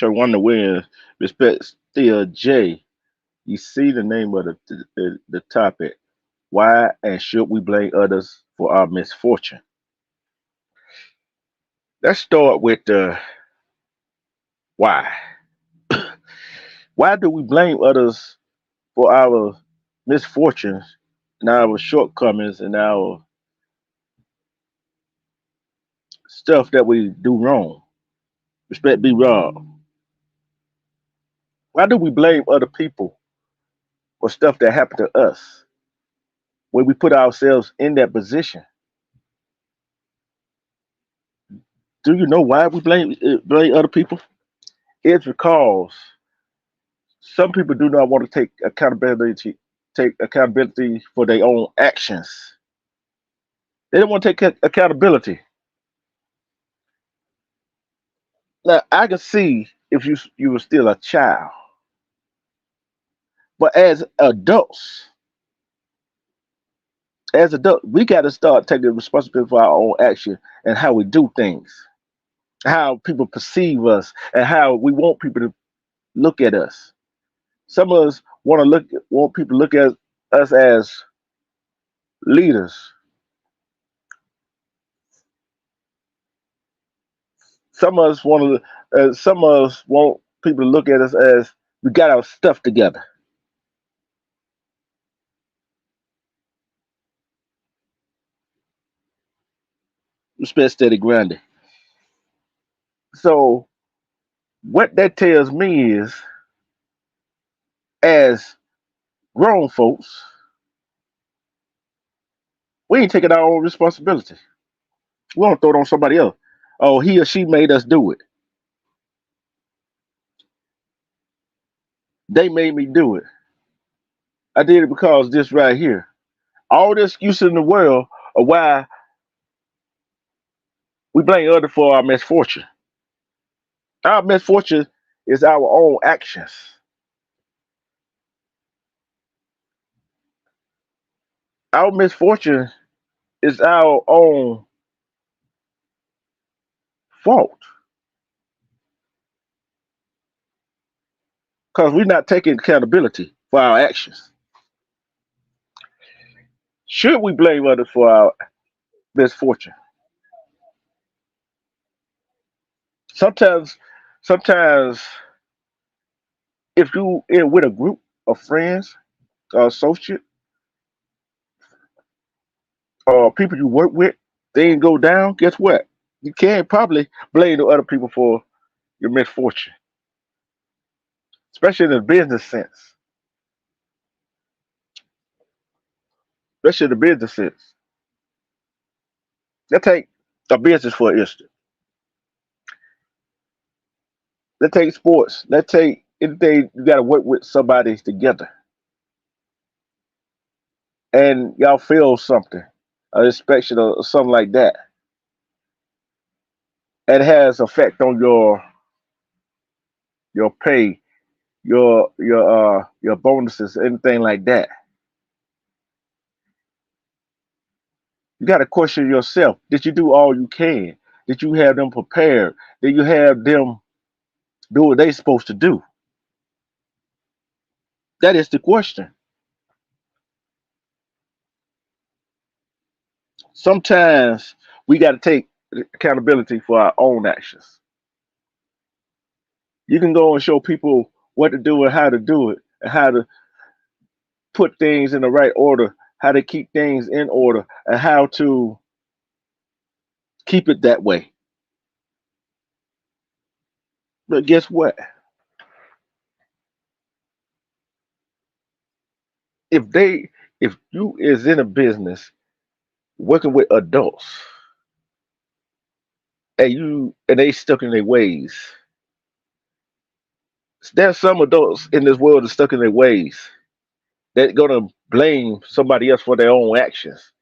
wonder when respect still J. You see the name of the topic. Why and should we blame others for our misfortune? Let's start with the why. Why do we blame others for our misfortunes and our shortcomings and our stuff that we do wrong? Respect be wrong. Why do we blame other people for stuff that happened to us when we put ourselves in that position? Do you know why we blame other people? It's because some people do not want to take accountability for their own actions. They don't want to take accountability. Now I can see if you were still a child, but as adults, we got to start taking responsibility for our own action and how we do things, how people perceive us, and how we want people to look at us. Some of us want people to look at us as leaders. Some of us want people to look at us as we got our stuff together. Respect steady grinding. So what that tells me is, as grown folks, we ain't taking our own responsibility. We don't throw it on somebody else. Oh, he or she made us do it. They made me do it. I did it because this right here. All the excuses in the world of why we blame others for our misfortune. Our misfortune is our own actions. Our misfortune is our own fault because we're not taking accountability for our actions. Should we blame others for our misfortune? Sometimes, sometimes, if you in with a group of friends or associate or people you work with, things go down. Guess what? You can't probably blame the other people for your misfortune, especially in the business sense. Especially in the business sense. Let's take a business for instance. Let's take sports. Let's take anything you got to work with somebody together, and y'all feel something, an inspection or something like that, and it has effect on your pay, your bonuses, anything like that. You got to question yourself. Did you do all you can? Did you have them prepared? Did you have them do what they supposed to do? That is the question. Sometimes we got to take accountability for our own actions. You can go and show people what to do and how to do it, and how to put things in the right order, how to keep things in order, and how to keep it that way. But guess what? If they, if you is in a business working with adults and they stuck in their ways, there's some adults in this world that stuck in their ways. They're gonna blame somebody else for their own actions.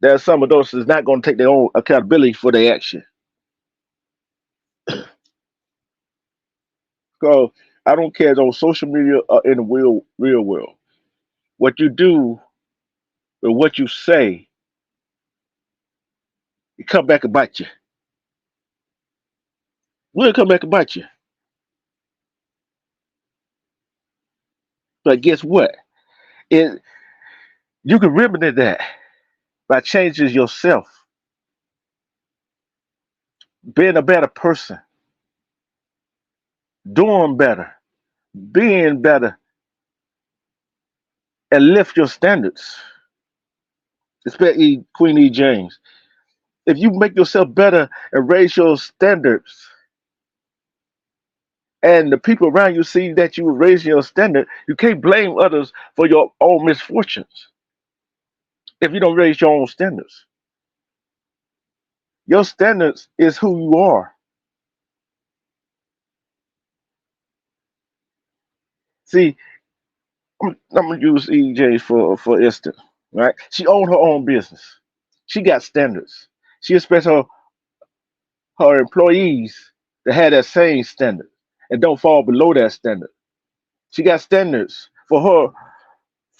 There's some adults that's not gonna take their own accountability for their action. So I don't care if it's on social media or in the real world. What you do or what you say, it come back and bite you. We'll come back and bite you. But guess what? It You can remedy that by changing yourself, being a better person, doing better, being better, and lift your standards. Especially Queen E. James. If you make yourself better and raise your standards, and the people around you see that you are raising your standard, you can't blame others for your own misfortunes if you don't raise your own standards. Your standards is who you are. See, I'm gonna use EJ for instance, right? She owned her own business. She got standards. She expects her employees to have that same standard and don't fall below that standard. She got standards for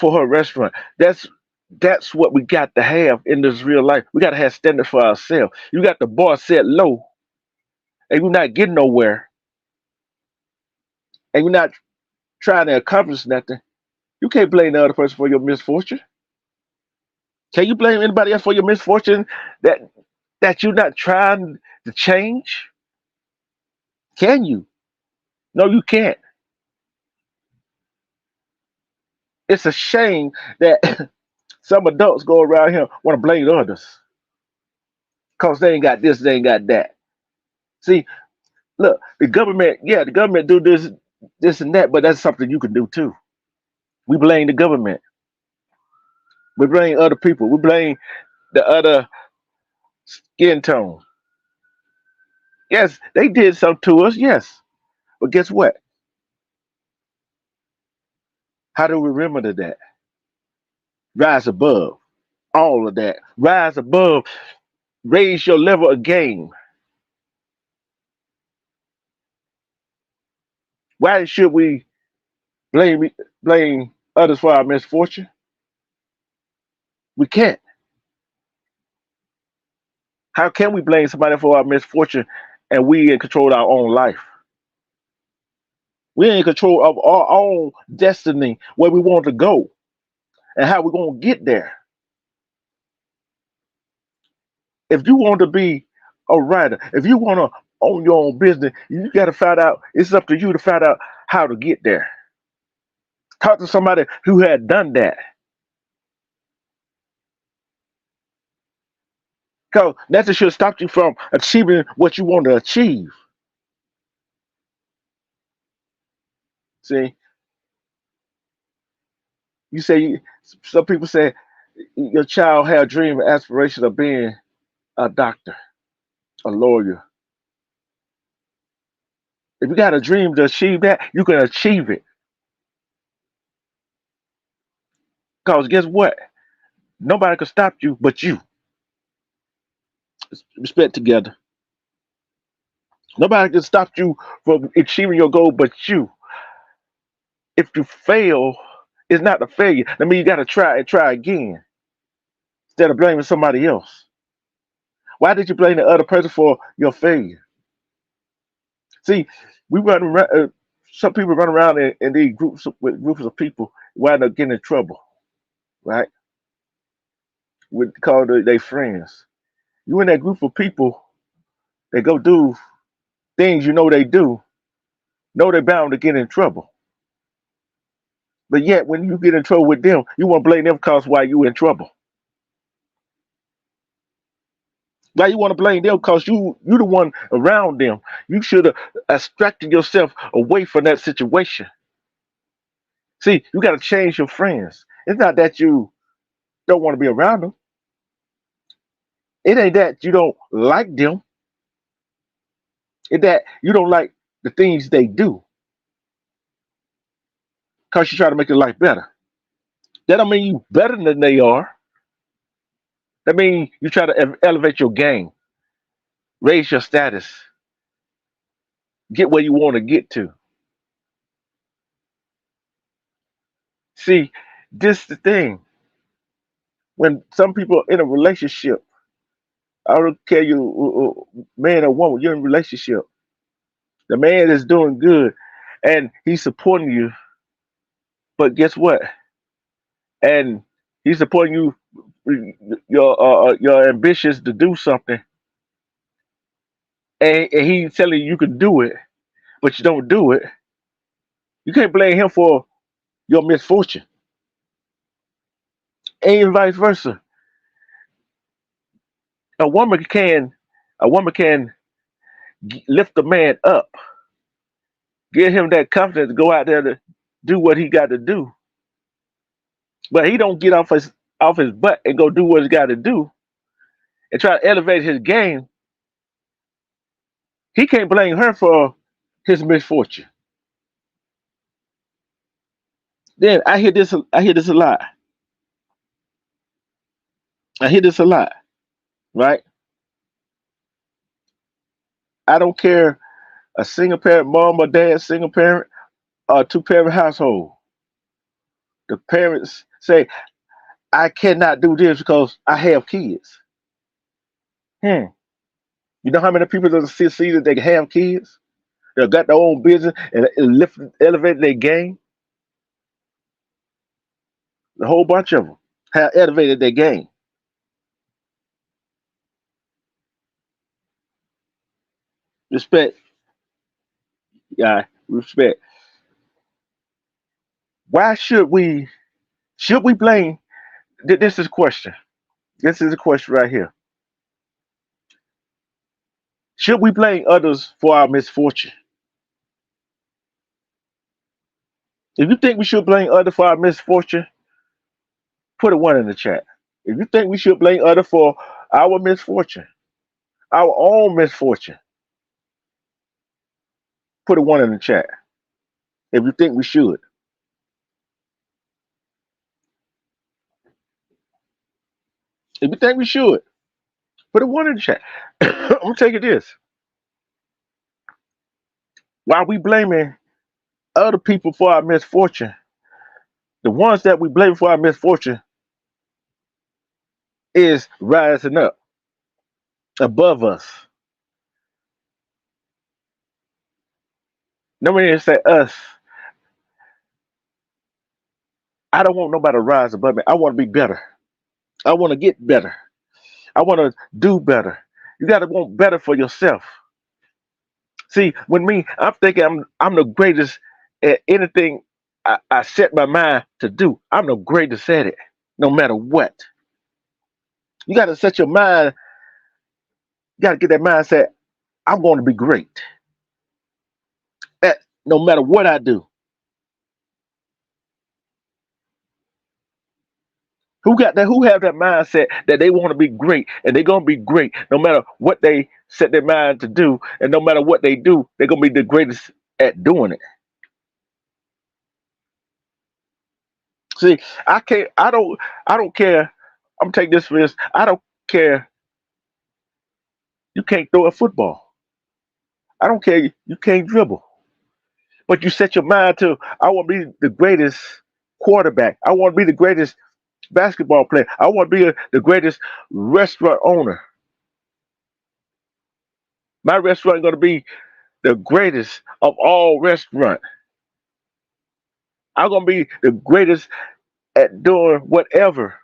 her restaurant. That's what we got to have in this real life. We got to have standards for ourselves. You got the bar set low, and you're not getting nowhere, and you're not trying to accomplish nothing. You can't blame the other person for your misfortune. Can you blame anybody else for your misfortune that you're not trying to change? Can you? No, you can't. It's a shame that some adults go around here want to blame others because they ain't got this, they ain't got that. See, look, the government, yeah, the government do this and that, but that's something you can do too. We blame the government. We blame other people. We blame the other skin tone. Yes, they did something to us, yes. But guess what? How do we remember that? Rise above all of that. Rise above, raise your level of game. Why should we blame blame others for our misfortune? We can't. How can we blame somebody for our misfortune and we in control of our own life? We're in control of our own destiny, where we want to go and how we're going to get there. If you want to be a writer, if you want to own your own business, you got to find out, it's up to you to find out how to get there. Talk to somebody who had done that. Because nothing should stop you from achieving what you want to achieve. See, you say, some people say your child had a dream and aspiration of being a doctor, a lawyer. If you got a dream to achieve that, you can achieve it. Because guess what? Nobody can stop you but you. Respect together. Nobody can stop you from achieving your goal but you. If you fail, it's not a failure. That means you got to try and try again instead of blaming somebody else. Why did you blame the other person for your failure? See, we run around. Some people run around in these groups with groups of people, wind up getting in trouble, right? With call their friends. You in that group of people, they go do things you know they do, know they're bound to get in trouble. But yet, when you get in trouble with them, you want to blame them because why you in trouble. Why you want to blame them because you the one around them. You should have abstracted yourself away from that situation. See, you got to change your friends. It's not that you don't want to be around them. It ain't that you don't like them. It's that you don't like the things they do because you try to make your life better. That don't mean you better than they are. That means you try to elevate your game, raise your status, get where you want to get to. See, this the thing. When some people in a relationship, I don't care you man or woman, you're in a relationship. The man is doing good, and he's supporting you. But guess what? And he's supporting you, your ambitions to do something, and he's telling you can do it, but you don't do it. You can't blame him for your misfortune, and vice versa. A woman can, a woman can lift a man up, give him that confidence to go out there to do what he got to do. But he don't get off his butt and go do what he got to do and try to elevate his game. He can't blame her for his misfortune. Then I hear this. I hear this a lot. I hear this a lot. Right? I don't care a single parent, mom or dad, single parent, or two parent household. The parents say, "I cannot do this because I have kids." Hmm. You know how many people that see that they have kids? They got their own business and lift, elevate their game. A whole bunch of them have elevated their game. Respect, yeah, respect. Why should we blame? This is a question. This is a question right here. Should we blame others for our misfortune? If you think we should blame others for our misfortune, put a one in the chat. If you think we should blame others for our misfortune, our own misfortune, put a one in the chat. If you think we should, if you think we should, put a one in the chat. I'm gonna take it this. Why we blaming other people for our misfortune? The ones that we blame for our misfortune is rising up above us. Nobody say us. I don't want nobody to rise above me. I want to be better. I want to get better. I want to do better. You got to want better for yourself. See, when me, I'm thinking I'm the greatest at anything I set my mind to do. I'm the greatest at it, no matter what. You got to set your mind. You got to get that mindset. I'm going to be great at no matter what I do. Who got that? Who have that mindset that they want to be great and they're gonna be great no matter what they set their mind to do, and no matter what they do, they're gonna be the greatest at doing it. See, I can't. I don't care. I'm taking this risk. I don't care. You can't throw a football. I don't care. You can't dribble. But you set your mind to. I want to be the greatest quarterback. I want to be the greatest basketball player. I want to be the greatest restaurant owner. My restaurant is going to be the greatest of all restaurants. I'm gonna be the greatest at doing whatever.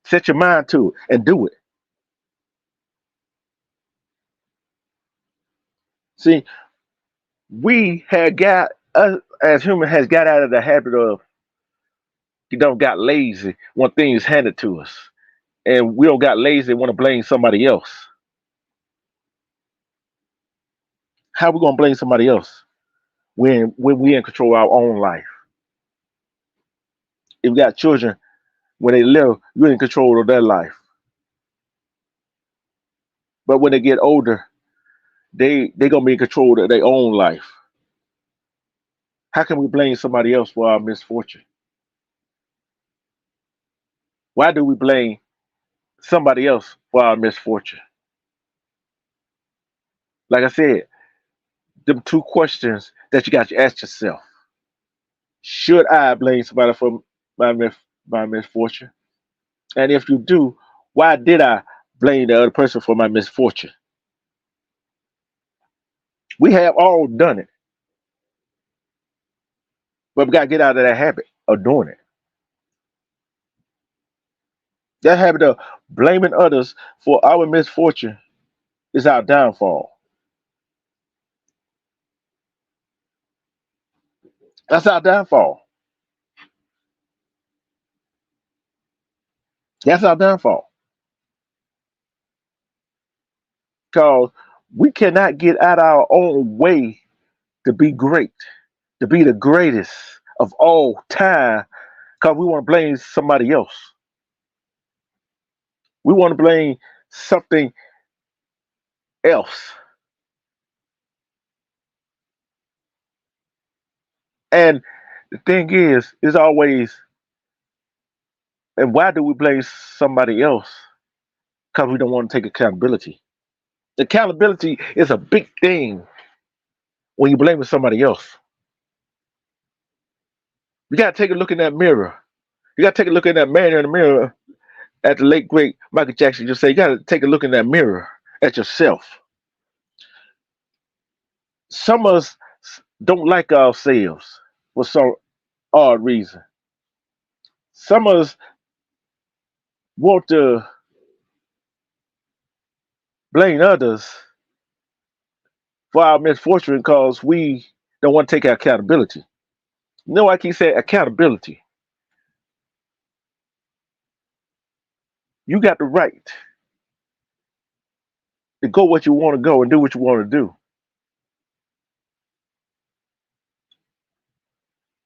Set your mind to it and do it. See, we had got us as humans has got out of the habit of you don't got lazy when things handed to us, and we don't got lazy and want to blame somebody else. How we gonna blame somebody else when we in control of our own life? If we got children when they little, you're in control of their life. But when they get older, they gonna be in control of their own life. How can we blame somebody else for our misfortune? Why do we blame somebody else for our misfortune? Like I said, them two questions that you got to ask yourself. Should I blame somebody for my my misfortune? And if you do, why did I blame the other person for my misfortune? We have all done it, but we got to get out of that habit of doing it. That habit of blaming others for our misfortune is our downfall. That's our downfall. That's our downfall. Because we cannot get out our own way to be great, to be the greatest of all time, because we want to blame somebody else. We want to blame something else. And the thing is always, and why do we blame somebody else? Because we don't want to take accountability. Accountability is a big thing when you're blaming somebody else. You got to take a look in that mirror. You got to take a look in that man in the mirror. At the late great Michael Jackson, just say you got to take a look in that mirror at yourself. Some of us don't like ourselves for some odd reason. Some of us want to blame others for our misfortune because we don't want to take accountability. No, I keep saying accountability. You got the right to go what you want to go and do what you want to do.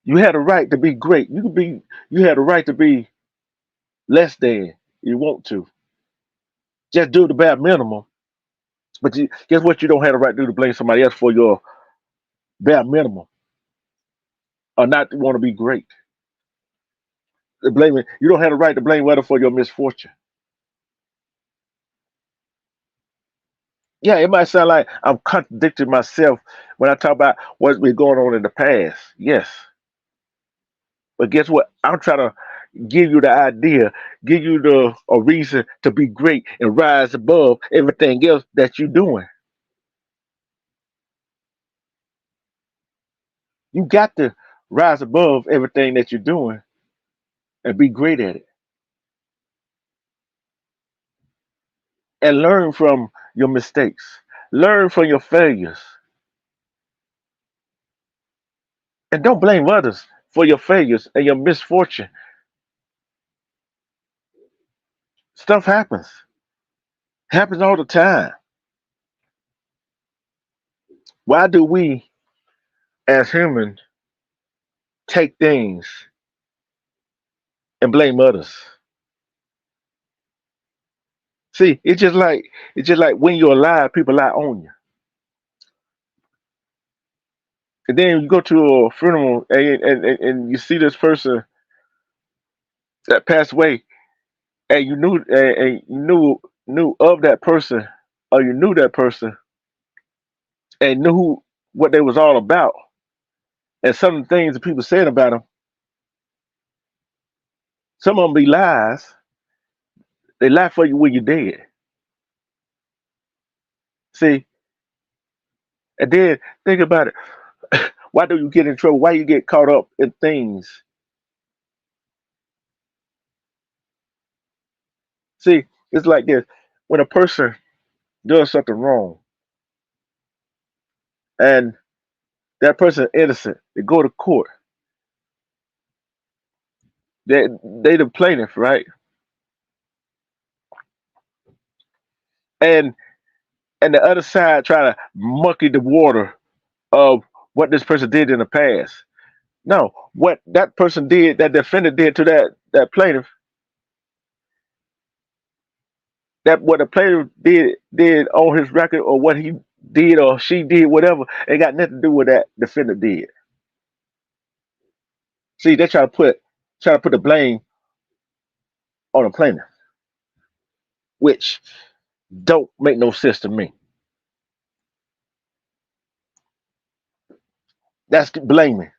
You had a right to be great. You could be. You had a right to be less than you want to. Just do the bare minimum. But guess what? You don't have the right to do to blame somebody else for your bare minimum or not want to be great. Blaming you don't have the right to blame weather for your misfortune. Yeah, it might sound like I'm contradicting myself when I talk about what's been going on in the past. Yes, but guess what? I'm trying to give you the idea, give you the a reason to be great and rise above everything else that you're doing. You got to rise above everything that you're doing and be great at it and learn from your mistakes, learn from your failures, and don't blame others for your failures and your misfortune. Stuff happens all the time. Why do we, as humans, take things and blame others? See, it's just like when you're alive, people lie on you, and then you go to a funeral and you see this person that passed away, and you knew of that person, or you knew that person, and knew what they was all about, and some of the things that people said about them. Some of them be lies. They lie for you when you're dead. See, and then think about it. Why do you get in trouble? Why you get caught up in things? See, it's like this. When a person does something wrong and that person is innocent, they go to court. They the plaintiff, right? And and the other side try to monkey the water of what this person did in the past. No, what that person did, that defendant did to that plaintiff, that what the plaintiff did on his record, or what he did or she did, whatever, ain't got nothing to do with that defendant did. See, they try to put the blame on the plaintiff, which don't make no sense to me. That's blaming.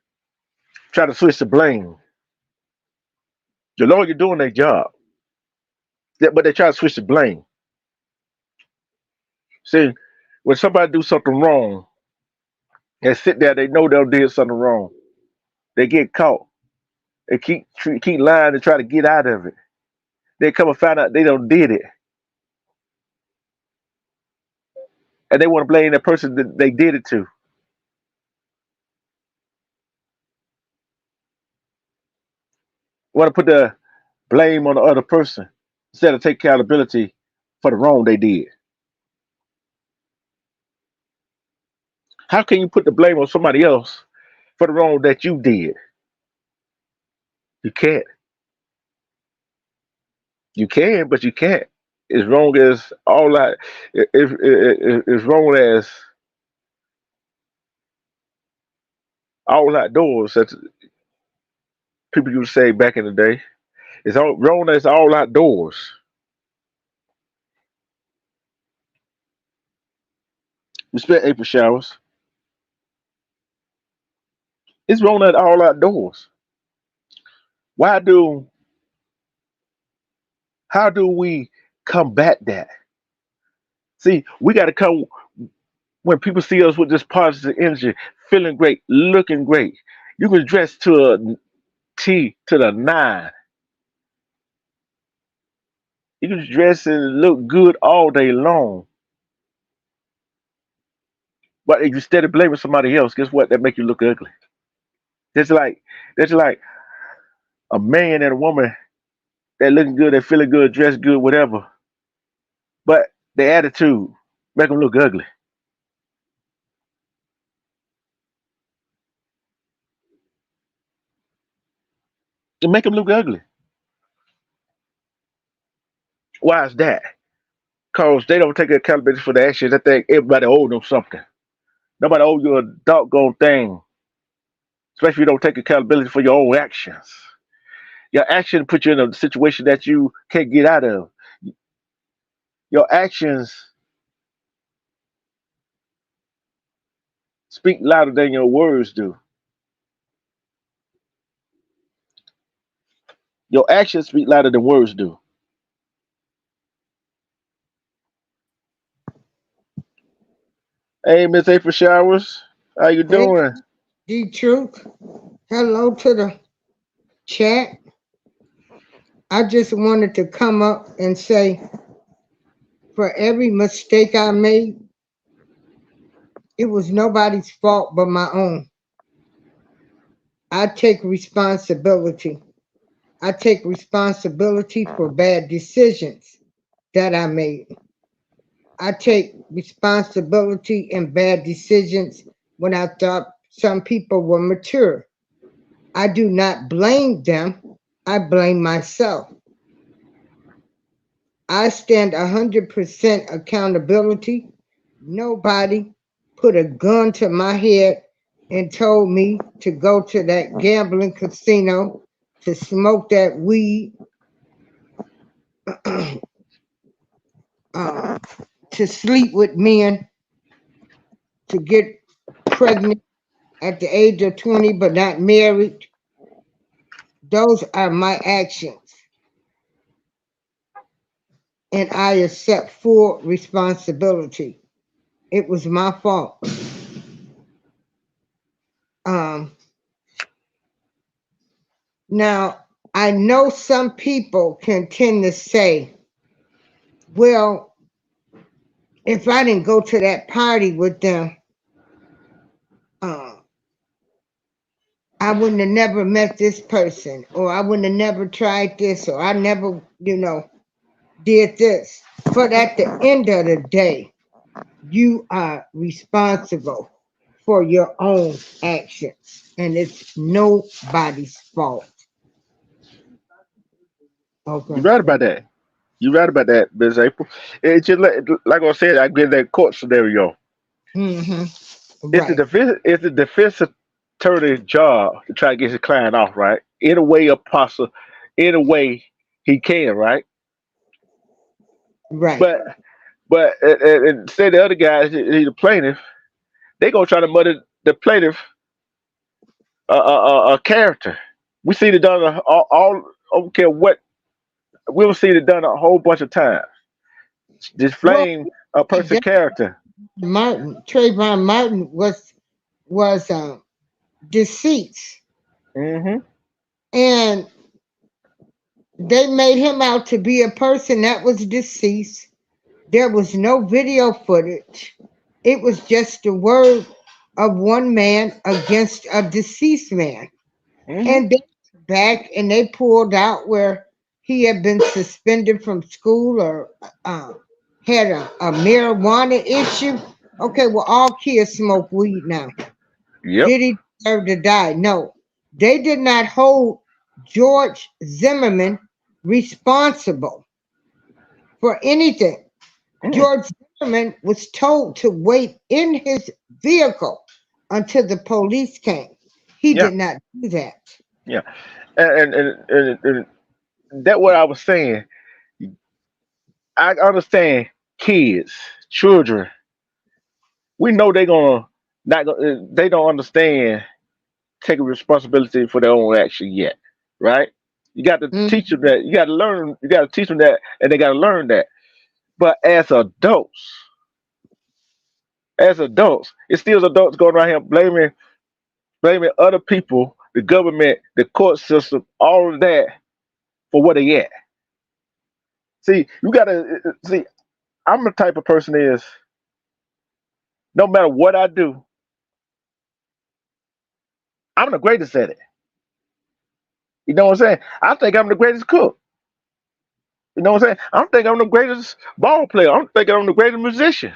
Try to switch the blame. The lawyer doing their job, but they try to switch the blame. See, when somebody do something wrong, and sit there. They know they'll did something wrong. They get caught. They keep lying and try to get out of it. They come and find out they don't did it, and they want to blame the person that they did it to. Want to put the blame on the other person instead of take accountability for the wrong they did. How can you put the blame on somebody else for the wrong that you did? You can't. You can, but you can't. As wrong as all that, as wrong as all outdoors, that people used to say back in the day. It's all wrong as all outdoors. Respect April showers. It's wrong at all outdoors. Why do? How do we combat that? See, we got to come when people see us with this positive energy, feeling great, looking great. You can dress to a T to the nine. You can dress and look good all day long. But if you steady blaming somebody else, guess what? That make you look ugly. That's like that's like a man and a woman that looking good, that feeling good, dressed good, whatever. But their attitude make them look ugly. It make them look ugly. Why is that? Cause they don't take accountability for the actions. They think everybody owe them something. Nobody owe you a doggone thing. Especially if you don't take accountability for your own actions. Your action put you in a situation that you can't get out of. Your actions speak louder than your words do. Your actions speak louder than words do. Hey, Miss April Showers, how you Hey, doing? D Truth. Hello to the chat. I just wanted to come up and say for every mistake I made, it was nobody's fault but my own. I take responsibility. I take responsibility for bad decisions that I made. I take responsibility in bad decisions when I thought some people were mature. I do not blame them. I blame myself. I stand 100% accountability. Nobody put a gun to my head and told me to go to that gambling casino, to smoke that weed, uh, to sleep with men, to get pregnant at the age of 20 but not married. Those are my actions, and I accept full responsibility. It was my fault. Um, Now, I know some people can tend to say, well, if I didn't go to that party with them, uh, I wouldn't have never met this person, or I wouldn't have never tried this, or I never, did this. But at the end of the day, you are responsible for your own actions, and it's nobody's fault. You Okay. right about that. You right about that, Miss April. It's just like I said, I get that court scenario. Mm-hmm. It's the Right. defense attorney's job to try to get his client off, right? In a way, apostle, in a way he can, right? Right. But and say the other guy, he's the plaintiff. They gonna try to muddy the plaintiff character. We see it done all. I don't care what. We'll see it done a whole bunch of times. Well, Disflame a person's character. Martin, Trayvon Martin was. was deceased, Mm-hmm. and they made him out to be a person that was deceased. There was no video footage. It was just the word of one man against a deceased man. Mm-hmm. And they went back and they pulled out where he had been suspended from school or uh, had a marijuana issue. Okay, well, all kids smoke weed now. Yep. Did he deserve to die? No. They did not hold George Zimmerman responsible for anything. Mm. George Zimmerman was told to wait in his vehicle until the police came. He Yeah. did not do that. Yeah. And that what I was saying. I understand kids, children. We know they're gonna not. They don't understand taking responsibility for their own action yet, right? You got to Mm, teach them that. You got to learn. You got to teach them that, and they got to learn that. But as adults, it's still adults going around here blaming other people, the government, the court system, all of that for what they at. See, you gotta see. I'm the type of person is no matter what I do, I'm the greatest at it. You know what I'm saying? I think I'm the greatest cook. You know what I'm saying? I don't think I'm the greatest ball player. I don't think I'm the greatest musician.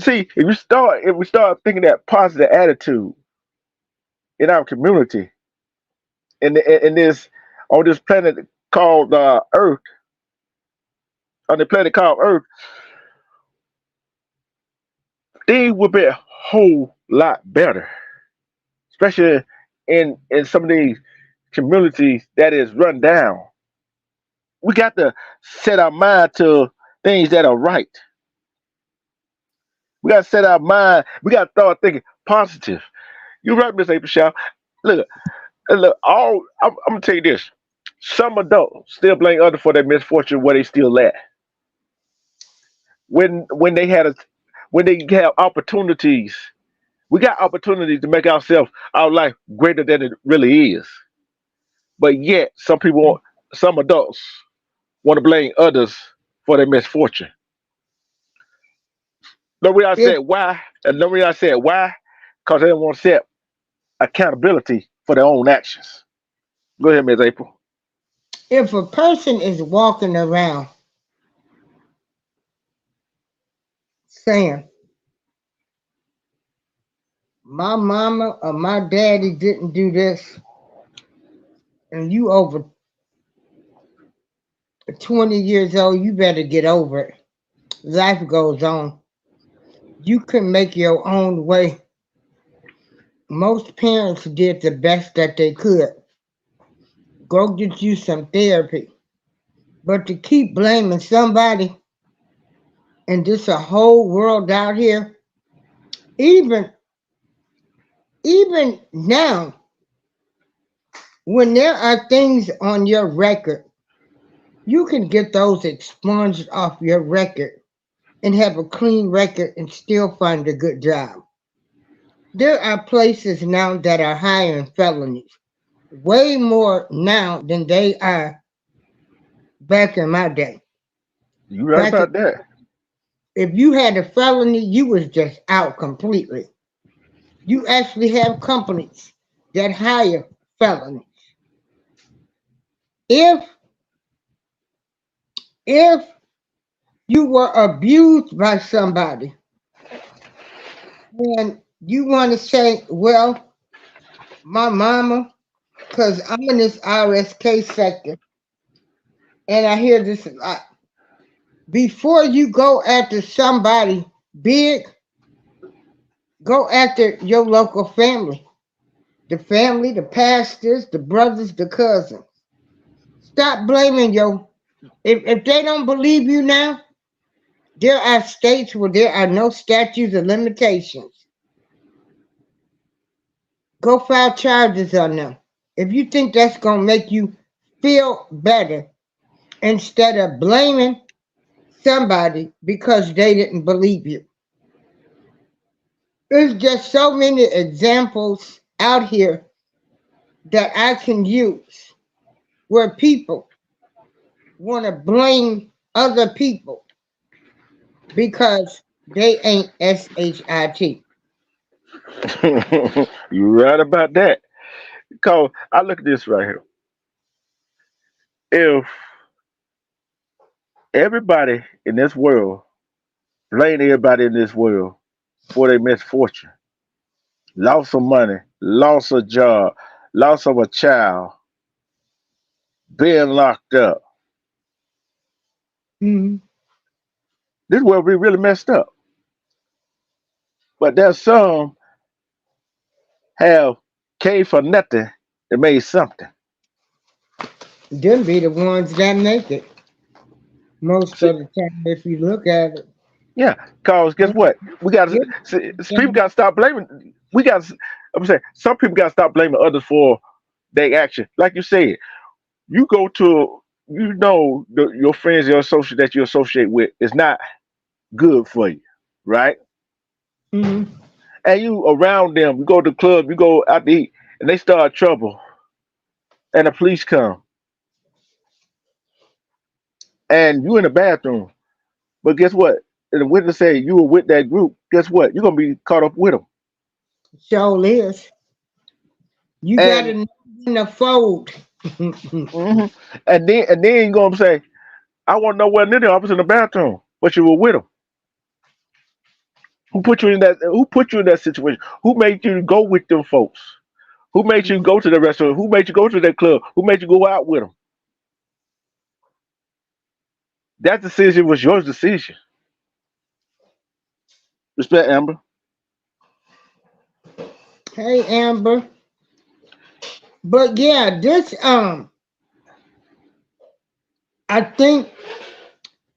See, if we start thinking that positive attitude in our community, in this on this planet called Earth, on the planet called Earth, things would be a whole lot better, especially in some of these communities that is run down. We got to set our mind to things that are right. We got to set our mind. We got to start thinking positive. You're right, Miss April Shaw. Look, look. I'm gonna tell you this. Some adults still blame others for their misfortune where they still at. When they had a when they have opportunities, we got opportunities to make ourselves our life greater than it really is. But yet, some adults want to blame others for their misfortune. No reason I If said why, and no reason I said why, because they don't want to set accountability for their own actions. Go ahead, Ms. April. if a person is walking around saying my mama or my daddy didn't do this, and you over 20 years old, you better get over it. Life goes on. You can make your own way. Most parents did the best that they could. Go get you some therapy. But to keep blaming somebody and this a whole world out here, even even now, when there are things on your record, you can get those expunged off your record and have a clean record and still find a good job. There are places now that are hiring felonies, way more now than they are back in my day. You right Back in, about that. if you had a felony, you was just out completely. You actually have companies that hire felonies. If if you were abused by somebody and you want to say, well, my mama, because I'm in this RSK sector and I hear this a lot. Before you go after somebody big, go after your local family. The pastors, the brothers, the cousins. Stop blaming your. If they don't believe you now, there are states where there are no statutes of limitations. Go file charges on them. If you think that's going to make you feel better instead of blaming somebody because they didn't believe you. There's just so many examples out here that I can use where people want to blame other people because they ain't SHIT. You're right about that. Because I look at this right here. If everybody in this world blame everybody in this world for their misfortune, loss of money, loss of job, loss of a child, being locked up, Mhm. this world be really messed up. But there's some have came for nothing and made something. Them be the ones that make it most See, of the time if you look at it. yeah, cause guess what? We got to Them- people got to stop blaming. We got. I'm saying some people got to stop blaming others for their action. Like you said, you go to your friends, your associate that you associate with is not good for you, right? Mhm. And you around them, you go to the club, you go out to eat, and they start trouble, and the police come, and you in the bathroom. But guess what? And the witness say you were with that group. Guess what? You're gonna be caught up with them. Sure is. You got to And know when to fold. mhm. and then you gonna say, I want to know where near them. I was in the bathroom, but you were with them. Who put you in that? Who put you in that situation? Who made you go with them folks? Who made you go to the restaurant? Who made you go to that club? Who made you go out with them? That decision was your decision. Respect, Amber. Hey, Amber. But yeah, this I think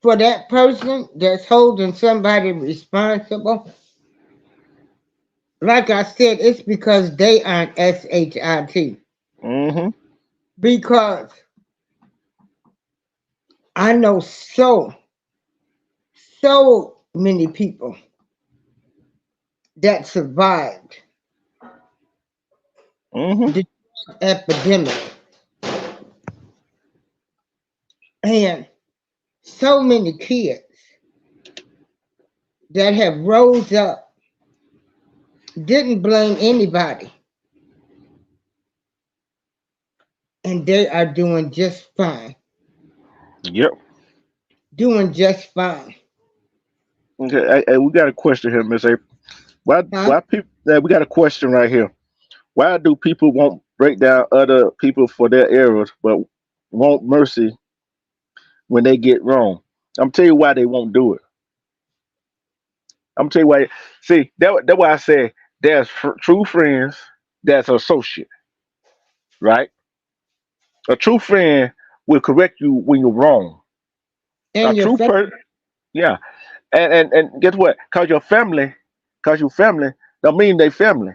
for that person that's holding somebody responsible, like I said, it's because they aren't SHIT. Mm-hmm. Because I know so many people that survived Mm-hmm. the epidemic, and so many kids that have rose up, didn't blame anybody, and they are doing just fine. Yep. Doing just fine. Okay. Hey, we got a question here, Miss A. Why? Huh? Why people? We got a question right here. Why do people won't break down other people for their errors, but want mercy when they get wrong? I'm tell you why they won't do it. I'm tell you why. See, that's why I say there's true friends, that's associate, right? A true friend will correct you when you're wrong. A And your true family. person, yeah. And guess what? Cause your family, don't mean they family.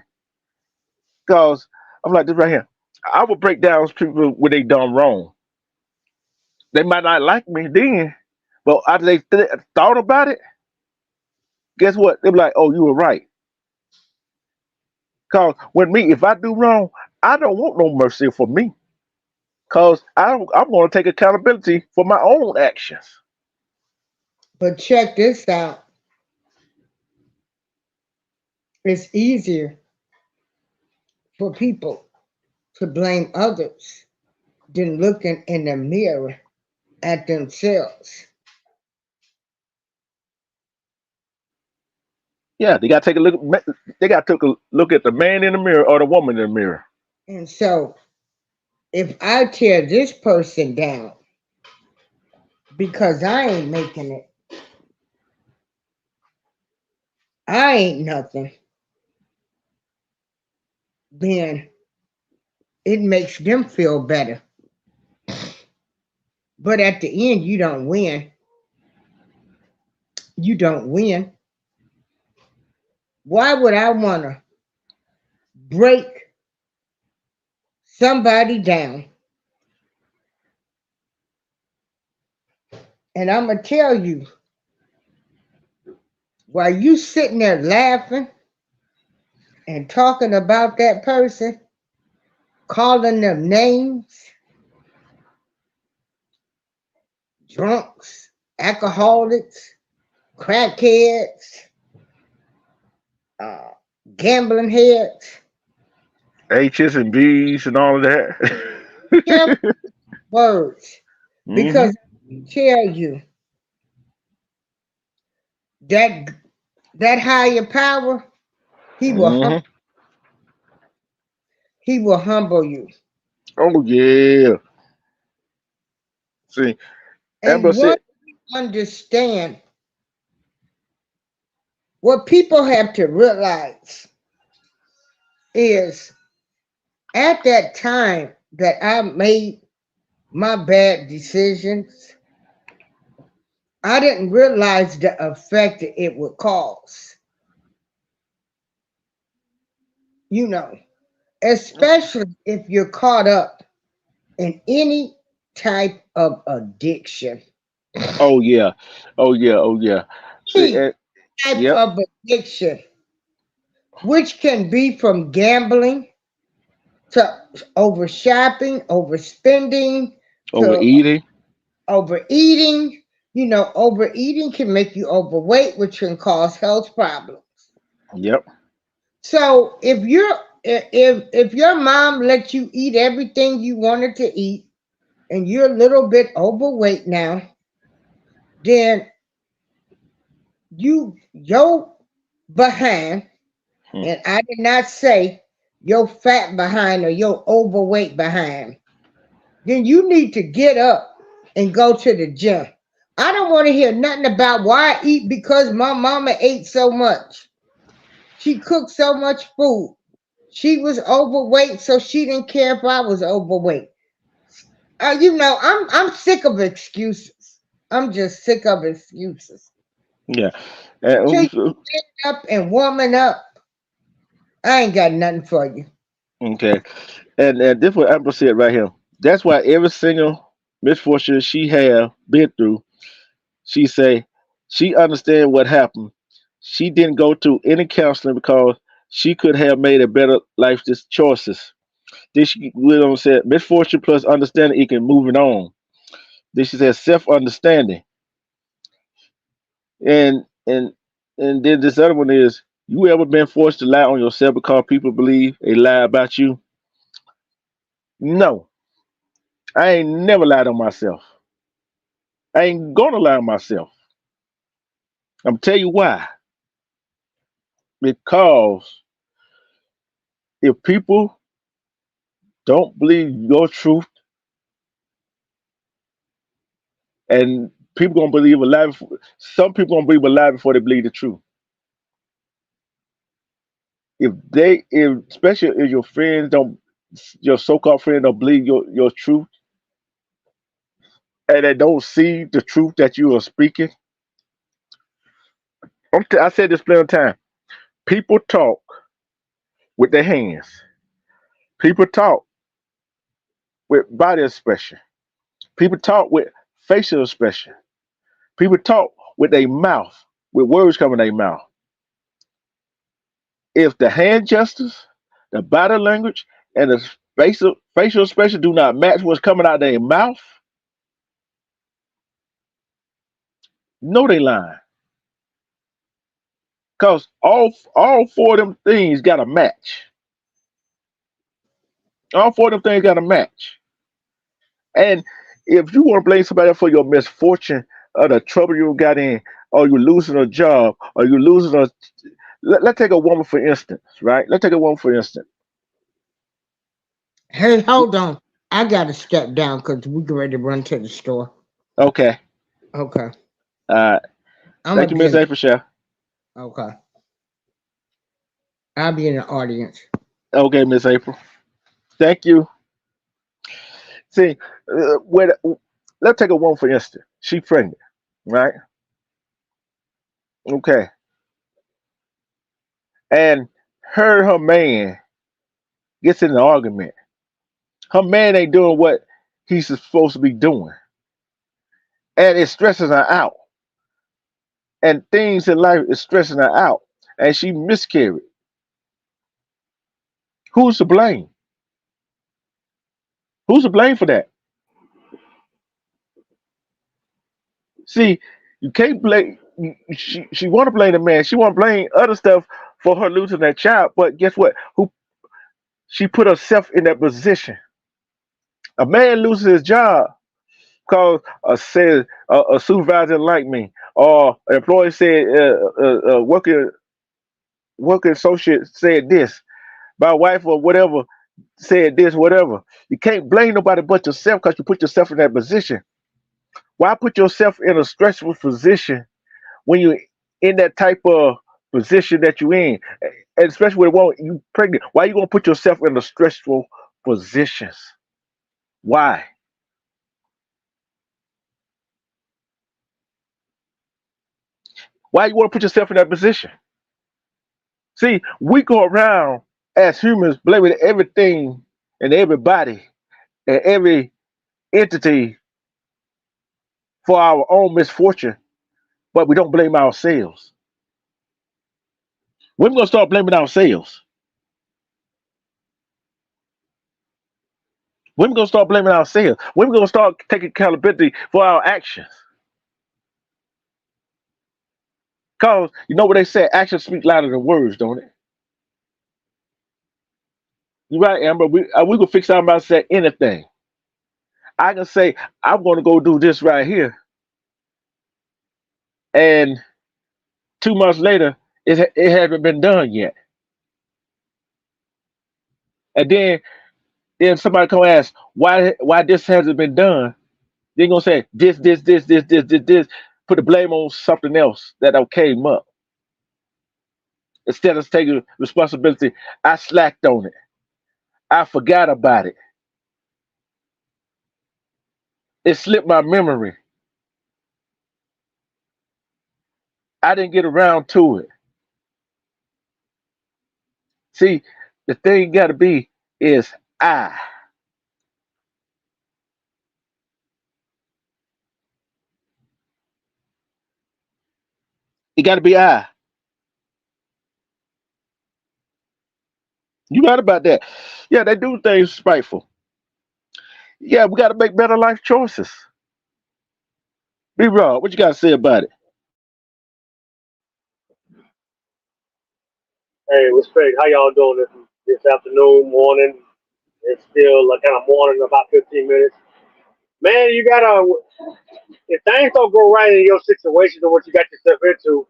Cause I'm like this right here. I would break down people when they done wrong. They might not like me then, but after they thought about it, guess what? They be like, "Oh, you were right." Cause with me, if I do wrong, I don't want no mercy for me. Cause I'm going to take accountability for my own actions. But check this out. It's easier for people to blame others than looking in the mirror at themselves. Yeah, they got to take a look. They got to take a look at the man in the mirror or the woman in the mirror. And so if I tear this person down because I ain't making it, I ain't nothing, then it makes them feel better. But at the end, you don't win. You don't win. Why would I want to break somebody down? And I'm going to tell you, while you sitting there laughing, and talking about that person, calling them names, drunks, alcoholics, crackheads, uh, gambling heads. H's and B's and all of Careful that. words, Hmm. because I tell you that that higher power, he will Hmm. he will humble you. Oh yeah. See, Amber And said, once you understand, what people have to realize is at that time that I made my bad decisions, I didn't realize the effect that it would cause. You know, especially if you're caught up in any type of addiction. "Oh yeah, oh yeah, oh yeah." See, Any type yep, of addiction, which can be from gambling to over shopping, overspending, to overeating. overeating. You know, overeating can make you overweight, which can cause health problems. Yep, So if your mom let you eat everything you wanted to eat and you're a little bit overweight now, then your behind, hmm, and I did not say your fat behind or your overweight behind, then you need to get up and go to the gym. I don't want to hear nothing about why I eat because my mama ate so much. She cooked so much food. She was overweight, so she didn't care if I was overweight. I'm sick of excuses. I'm just sick of excuses. yeah. Till you And, get up and warming up, I ain't got nothing for you. okay, and this what Amber said right here. That's why every single misfortune she have been through, she say she understand what happened. She didn't go to any counseling because she could have made a better life choices. Then she went on and said, misfortune plus understanding equal moving on. Then she said self understanding. And and and then this other one is you ever been forced to lie on yourself because people believe a lie about you? No. I ain't never lied on myself. I ain't gonna lie on myself. I'm tell you why. Because if people don't believe your truth and people gonna believe a lie before, some people gonna believe a lie before they believe the truth. If especially if your friends don't, your so-called friend don't believe your truth and they don't see the truth that you are speaking. I said this plenty of time. People talk with their hands. People talk with body expression. People talk with facial expression. People talk with their mouth, with words coming their mouth. If the hand gestures, the body language, and the facial expression do not match what's coming out of their mouth, know they lying. Cause all four of them things got to match. All four of them things got to match. And if you want to blame somebody else for your misfortune or the trouble you got in, or you losing a job, or you losing a let's take a woman for instance, right? Let's take a woman for instance. Hey, hold on. I gotta step down because we get ready to run to the store. Okay. Okay. Uh I'm thank gonna you, be Miss in April Chef. okay. I'll be in the audience. Okay, Miss April. Thank you. See, wait, let's take a woman for instance. She pregnant, right? Okay. And her man gets in an argument. Her man ain't doing what he's supposed to be doing. And it stresses her out. And things in life is stressing her out. And she miscarried. Who's to blame? Who's to blame for that? See, you can't blame. She want to blame the man. She want to blame other stuff for her losing that child. But guess what? Who she put herself in that position? A man loses his job because a supervisor didn't like me, or an employee said worker associate said this, my wife or whatever said this, whatever. You can't blame nobody but yourself because you put yourself in that position. Why put yourself in a stressful position when you're in that type of position that you're in, and especially when you pregnant? Why you gonna put yourself in a stressful positions? Why? Why you want to put yourself in that position? See, we go around as humans blaming everything and everybody and every entity for our own misfortune, but we don't blame ourselves. When we gonna start blaming ourselves? When we gonna start blaming ourselves? When we gonna start taking accountability for our actions? Cause you know what they say, actions speak louder than words, don't it? You're right, Amber. We can fix our mindset anything. I can say I'm gonna go do this right here, and 2 months later, it hasn't been done yet. And then somebody come ask why this hasn't been done. They're gonna say this. Put the blame on something else that came up instead of taking responsibility. I slacked on it. I forgot about it. It slipped my memory. I didn't get around to it. See, the thing got to be is I. It got to be I. You right about that. Yeah, they do things spiteful. Yeah, we got to make better life choices. Be raw. What you got to say about it? Hey, respect. How y'all doing this afternoon, morning? It's still like kind of morning, about 15 minutes. Man, you gotta, if things don't go right in your situation or what you got yourself into,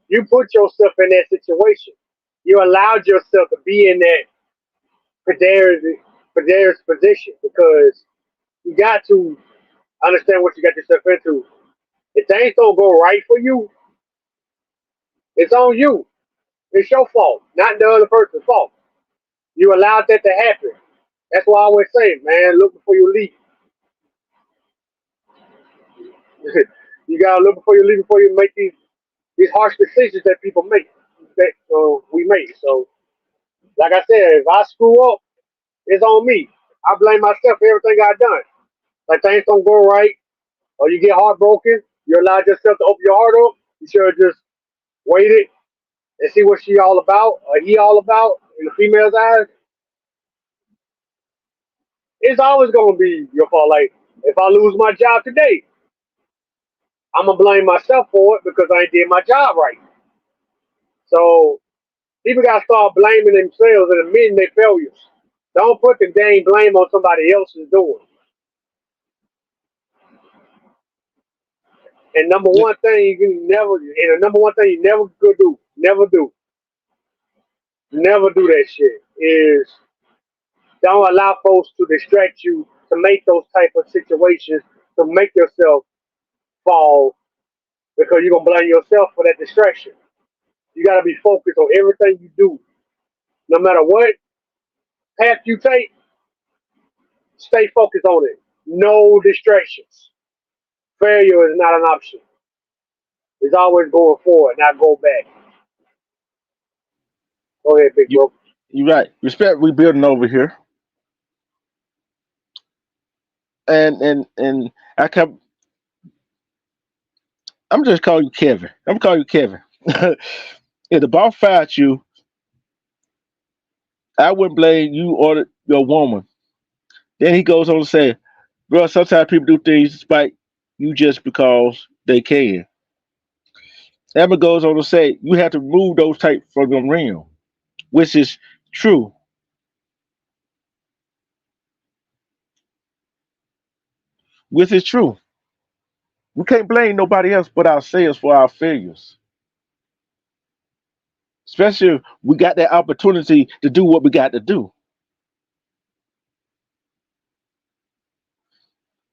you put yourself in that situation. You allowed yourself to be in that precarious, precarious position because you got to understand what you got yourself into. If things don't go right for you, it's on you. It's your fault, not the other person's fault. You allowed that to happen. That's why I always say, man, look before you leave. You gotta look before you leave, before you make these harsh decisions that people make, that we make. So, like I said, if I screw up, it's on me. I blame myself for everything I've done. Like things don't go right, or you get heartbroken, you allow yourself to open your heart up. You should have just waited and see what she all about, or he all about in the female's eyes. It's always gonna be your fault. Like if I lose my job today, I'm gonna blame myself for it because I ain't did my job right. So people gotta start blaming themselves and admitting their failures. Don't put the dang blame on somebody else's doing. And number Yeah, one thing you can never, and the number one thing you never could do, never do that shit is don't allow folks to distract you to make those type of situations to make yourself fall because you're gonna blame yourself for that distraction. You gotta be focused on everything you do, no matter what path you take. Stay focused on it. No distractions. Failure is not an option. It's always going forward, not go back. Go ahead, big you bro. you right. Respect we building over here, and I kept. I'm just calling you Kevin. I'm calling you Kevin. If the boss fired you, I wouldn't blame you or your woman. Then he goes on to say, bro, sometimes people do things despite you just because they can. Emma goes on to say, you have to remove those type from the realm, which is true, which is true. We can't blame nobody else but ourselves for our failures. Especially if we got that opportunity to do what we got to do.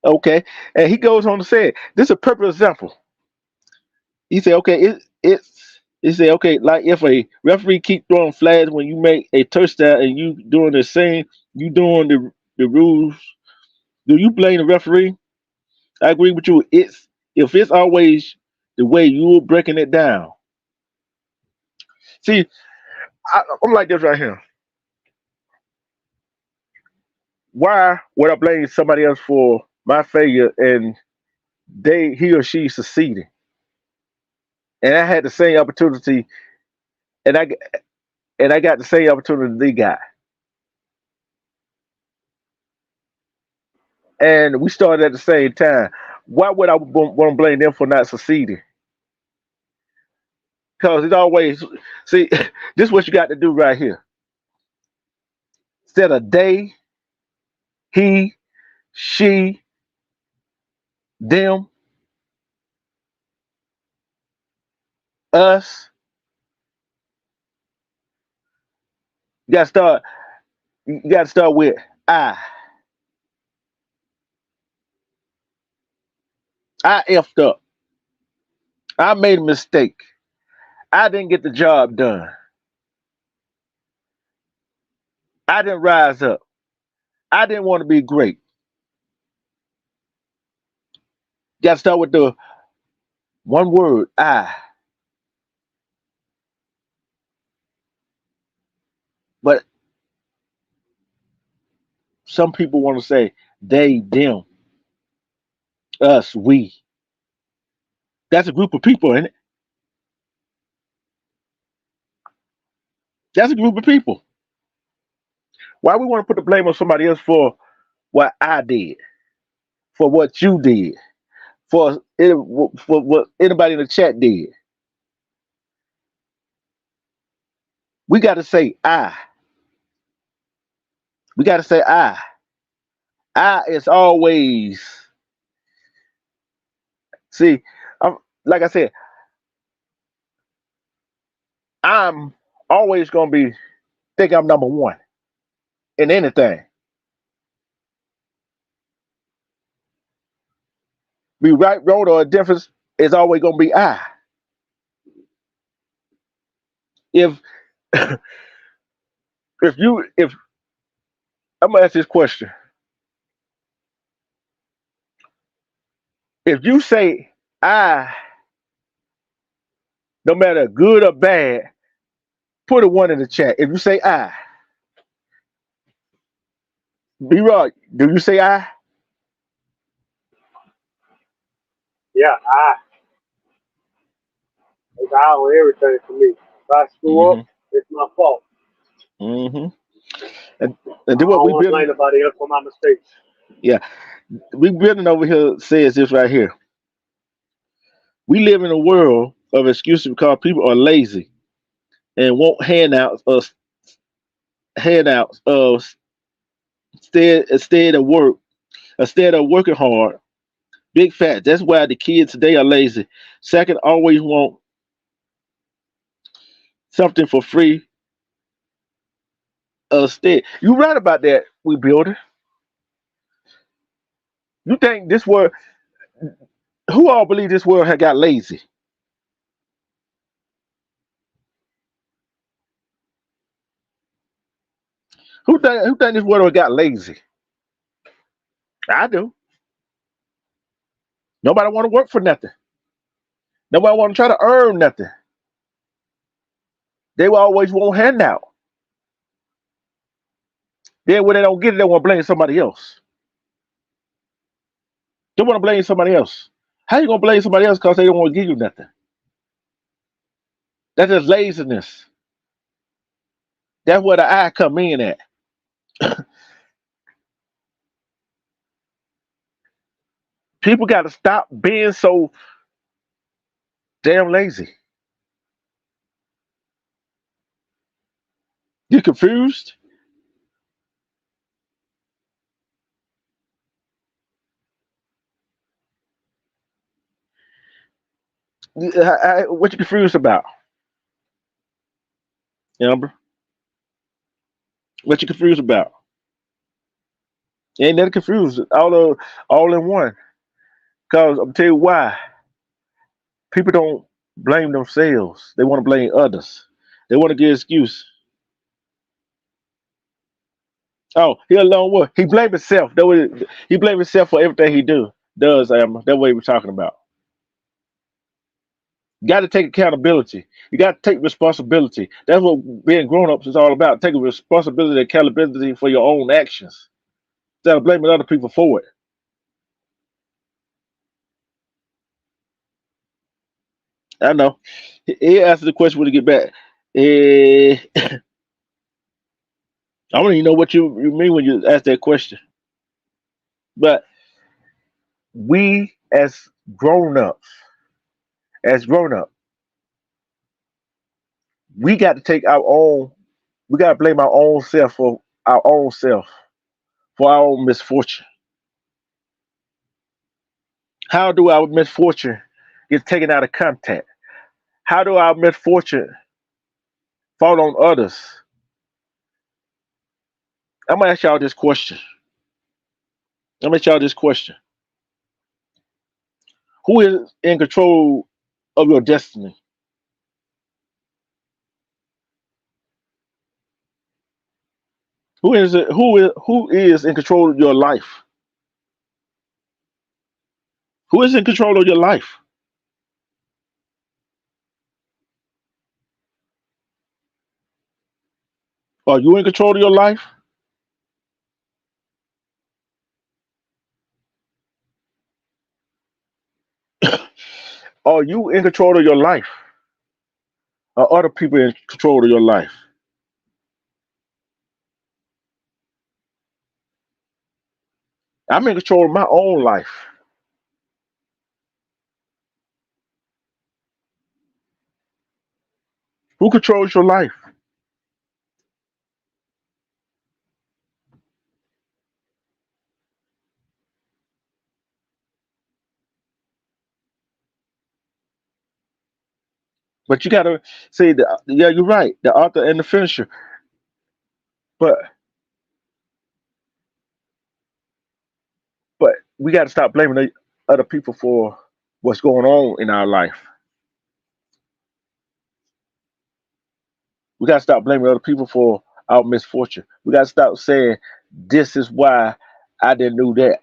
Okay. And he goes on to say, this is a perfect example. He said, okay, it's he said, okay, like if a referee keep throwing flags when you make a touchdown and you doing the same, you doing the rules, do you blame the referee? I agree with you. It's if it's always the way you're breaking it down. See, I'm like this right here. Why would I blame somebody else for my failure and he or she succeeding? And I had the same opportunity, and I got the same opportunity they got, and we started at the same time. Why would I want to blame them for not succeeding? Because it's always see this is what you got to do right here. Instead of they, he, she, them, us, you got to start. You got to start with I. I effed up. I made a mistake. I didn't get the job done. I didn't rise up. I didn't want to be great. You got to start with the one word, I. But some people want to say they, them, us, we. That's a group of people, and that's a group of people. Why we want to put the blame on somebody else for what I did, for what you did, for what anybody in the chat did? We got to say I. We got to say I. I is always see. I'm like I said, I'm always gonna be think I'm number one in anything. Be right, wrong, or a difference is always gonna be I. If if I'm gonna ask this question, if you say I, no matter good or bad, put a one in the chat. If you say I, be right. Do you say I? Yeah, it's I on everything for me. If I screw up, Mm-hmm. it's my fault. Mm-hmm. And, and I do what don't we want to blame building. nobody else for my mistakes. Yeah, we building over here says this right here. We live in a world of excuses because people are lazy and want handouts of instead of working hard. Big fat. That's why the kids today are lazy. Second, always want something for free. Instead, you right about that. We building. You think this world? Who all believe this world had got lazy? Who think this world got lazy? I do. Nobody want to work for nothing. Nobody want to try to earn nothing. They will always want handout. Then when they don't get it, they want to blame somebody else. They want to blame somebody else. How you gonna blame somebody else because they don't want to give you nothing? That's just laziness. That's where the I come in at. People got to stop being so damn lazy. You confused? What you confused about, Amber? What you confused about? Ain't that confused? All in one. Cause I'm tell you why. People don't blame themselves. They want to blame others. They want to give excuse. Oh, he alone what? He blame himself. He blame himself for everything he does. That's what he was talking about. You got to take accountability. You got to take responsibility. That's what being grown ups is all about. Taking responsibility and accountability for your own actions instead of blaming other people for it. I know. He asked the question when he get back. Eh, I don't even know what you mean when you ask that question. But we grown ups, as grown up, we got to take our own. We got to blame our own self for our own self for our own misfortune. How do our misfortune get taken out of contact? How do our misfortune fall on others? I'm gonna ask y'all this question. I'm gonna ask y'all this question. Who is in control of your destiny? Who is in control of your life? Who is in control of your life? Are you in control of your life? Are you in control of your life? Are other people in control of your life? I'm in control of my own life. Who controls your life? But you gotta say that. Yeah, you're right. The author and the finisher. But but we got to stop blaming other people for what's going on in our life. We got to stop blaming other people for our misfortune. We got to stop saying this is why I didn't do that,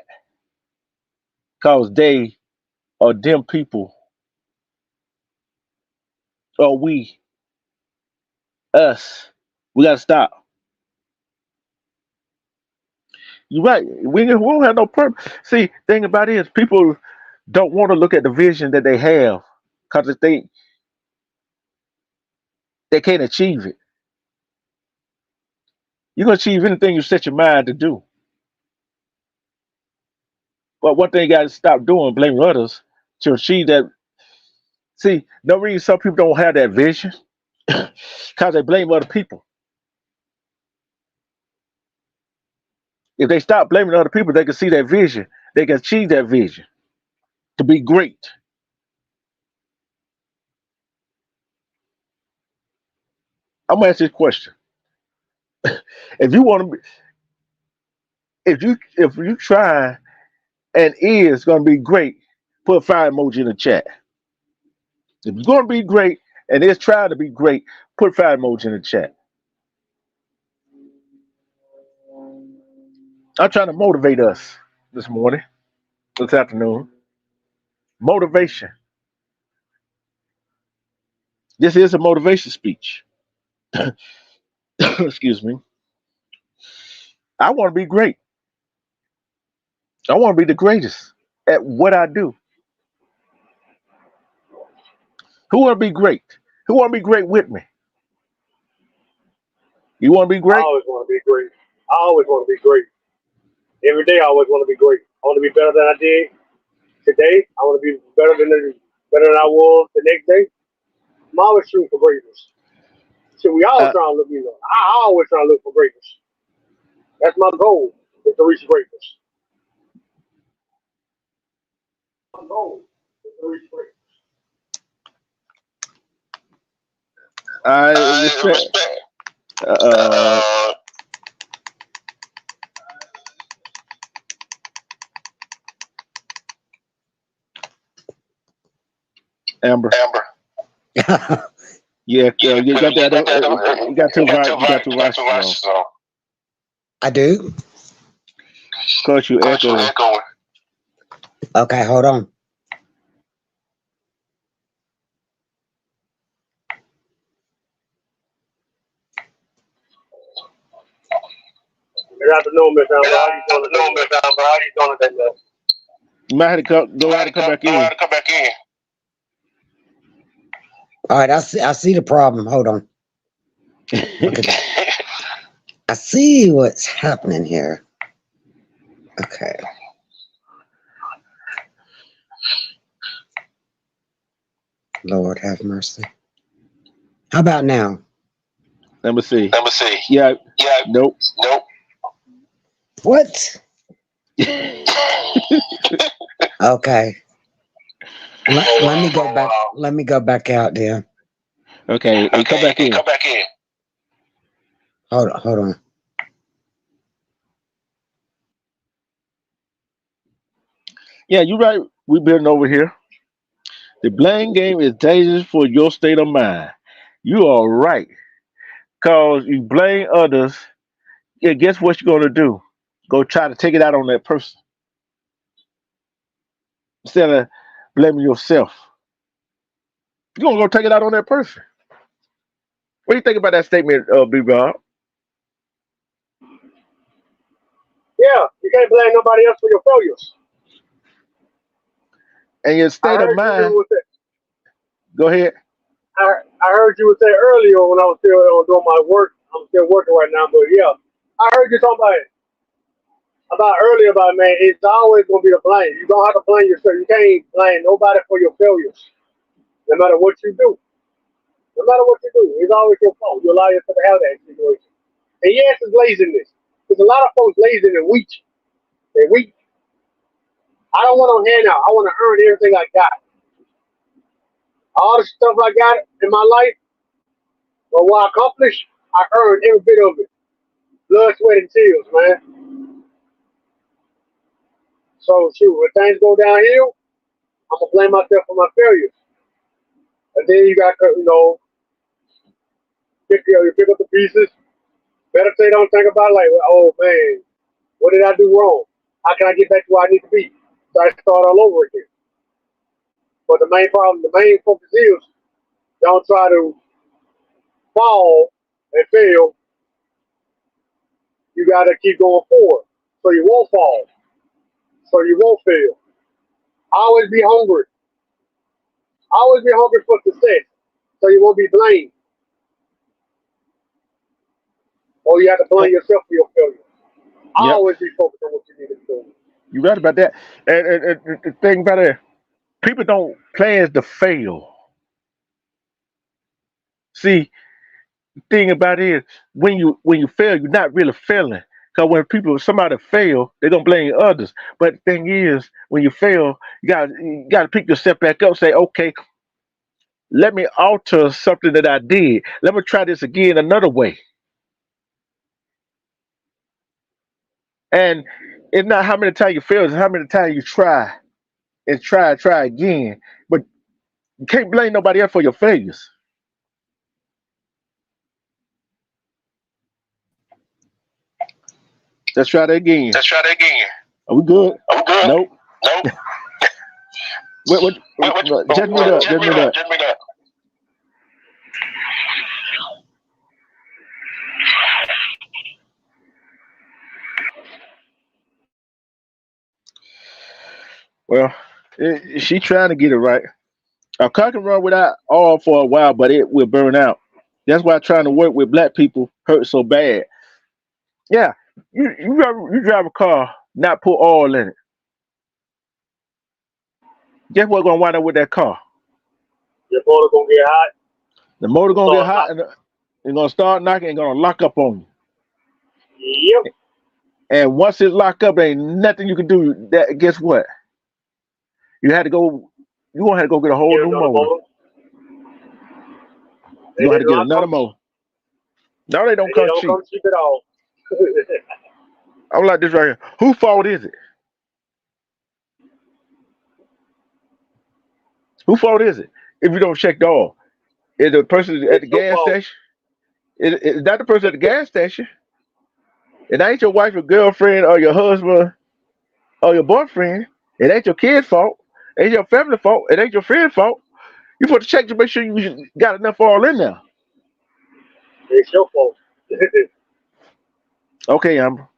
cause they or them people or we us. We got to stop. You're right. We won't have no purpose. See, thing about it is people don't want to look at the vision that they have because if they can't achieve it. You can achieve anything you set your mind to do. But one thing you got to stop doing, blaming others to achieve that. See, no reason some people don't have that vision because they blame other people. If they stop blaming other people, they can see that vision. They can achieve that vision to be great. I'm gonna ask this question: If you want to, if you try and is gonna be great, put a fire emoji in the chat. If you're gonna be great and is trying to be great, put fire emoji in the chat. I'm trying to motivate us this morning, this afternoon. Motivation. This is a motivation speech. Excuse me. I want to be great. I want to be the greatest at what I do. Who want to be great? Who want to be great with me? You want to be I great? always want to be great. I always want to be great. Every day, I always want to be great. I want to be better than I did today. I want to be better than I was the next day. I'm always shooting for greatness. So we always Uh, trying to look, I always trying to look for greatness. That's my goal, is to reach greatness. My goal is to reach greatness. I I respect. respect. Uh, Uh, Amber. Amber. Yeah, Yeah, you got you that. got that. You got You two. got two. You got two You got two voices on. voices on. I do. Cause you Cause you echoing. echoing. Okay, hold on. Good afternoon, Miss Amber. Good How you doing today, afternoon, man? Miss Amber. How you doing today, man? You might have to You go might out have and to come back go out in. and come back in. All right, I see the problem. Hold on. Okay. I see what's happening here. Okay. Lord have mercy. How about now? Let me see. Let me see. Yeah. Yeah. Nope. Nope. What? Okay. Oh, Let me wow. go Oh, back. wow. Let me go back out there. Okay, and come Okay, back and in. come back in. Hold on. Yeah, you're right. We building over here. The blame game is dangerous for your state of mind. You are right. Cause you blame others. Yeah, guess what you're gonna do? Go try to take it out on that person instead of blaming yourself. You're gonna go take it out on that person. What do you think about that statement, B Rob? Yeah, you can't blame nobody else for your failures. And your I state of heard you mind, with it. go ahead. I heard you say earlier when I was still doing my work. I'm still working right now, but yeah, I heard you talking about earlier about, man. It's always gonna be the blame. You don't have to blame yourself. You can't blame nobody for your failures, no matter what you do. No matter what you do, it's always your fault. You allow yourself to have that situation. And yes, it's laziness. Because a lot of folks lazy and weak. They're weak. I don't want no handout. I want to earn everything I got. All the stuff I got in my life, or what I accomplished, I earned every bit of it. Blood, sweat, and tears, man. So shoot, when things go downhill, I'm gonna blame myself for my failures. And then you got you pick up the pieces, meditate on, think about it, like, oh man, what did I do wrong? How can I get back to where I need to be? So I start all over again. But the main problem, the main focus is don't try to fall and fail. You gotta keep going forward. So you won't fall. So you won't fail. Always be hungry. Always be hungry for success. So you won't be blamed. Or you have to blame Oh, yourself for your failure. yep, Always be focused on what you need to do. you right about that. And the thing about it, people don't plan to fail. See, the thing about it is when you fail, you're not really failing. Because when somebody fail, they're gonna blame others. But the thing is, when you fail, you gotta pick yourself back up. Say, okay, let me alter something that I did. Let me try this again another way. And it's not how many times you fail, it's how many times you try and try again. But you can't blame nobody else for your failures. Let's try that again. Let's try that again. Are we good? I'm good. Nope. Nope. Just mute up. Just Just me mute up. up. Just me up. Well, she trying to get it right. A car can run without oil for a while, but it will burn out. That's why trying to work with black people hurts so bad. Yeah, you drive a car, not put oil in it. Guess what's gonna wind up with that car? Your motor gonna get hot. The motor You gonna get start hot and knocking. it's gonna start knocking and gonna lock up on Yep. you. And once it's locked up, ain't nothing you can do. That guess what? You had to go. You gonna have to go get a whole Get new another motor. motor, You and gonna have it to get not another come motor. cheap. No, they don't And it come don't cheap. come cheap at all. I'm like this right here. Who fault is it? Who fault is it? If you don't check the oil, is the person at It's the your gas fault. station? Is that the person at the gas station? It ain't your wife or girlfriend or your husband or your boyfriend. It ain't your kid's fault. It ain't your family fault. It ain't your friend's fault. You put to check to make sure you got enough oil in there. It's your fault. Okay, Amber.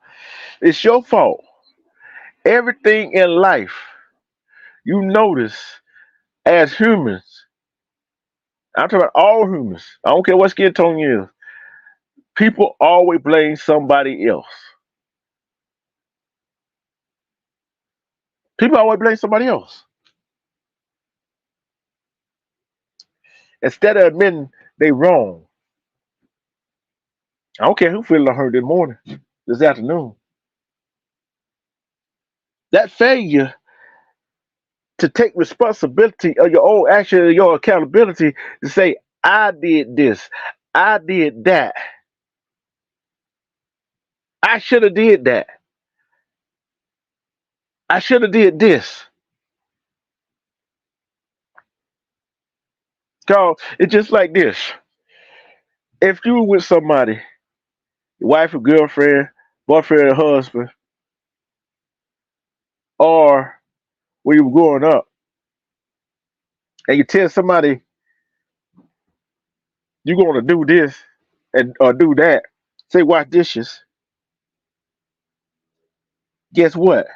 It's your fault. Everything in life you notice as humans, I'm talking about all humans. I don't care what skin tone you is. People always blame somebody else. People always blame somebody else instead of admitting they wrong. I don't care who feeling hurt this morning, this afternoon. That failure to take responsibility of your own action, your accountability to say, I did this, I did that, I should have did that, I should have did this. Cause it's just like this. If you were with somebody, your wife or girlfriend, boyfriend or husband, or when you were growing up, and you tell somebody you're gonna do this and or do that, say wash dishes, guess what?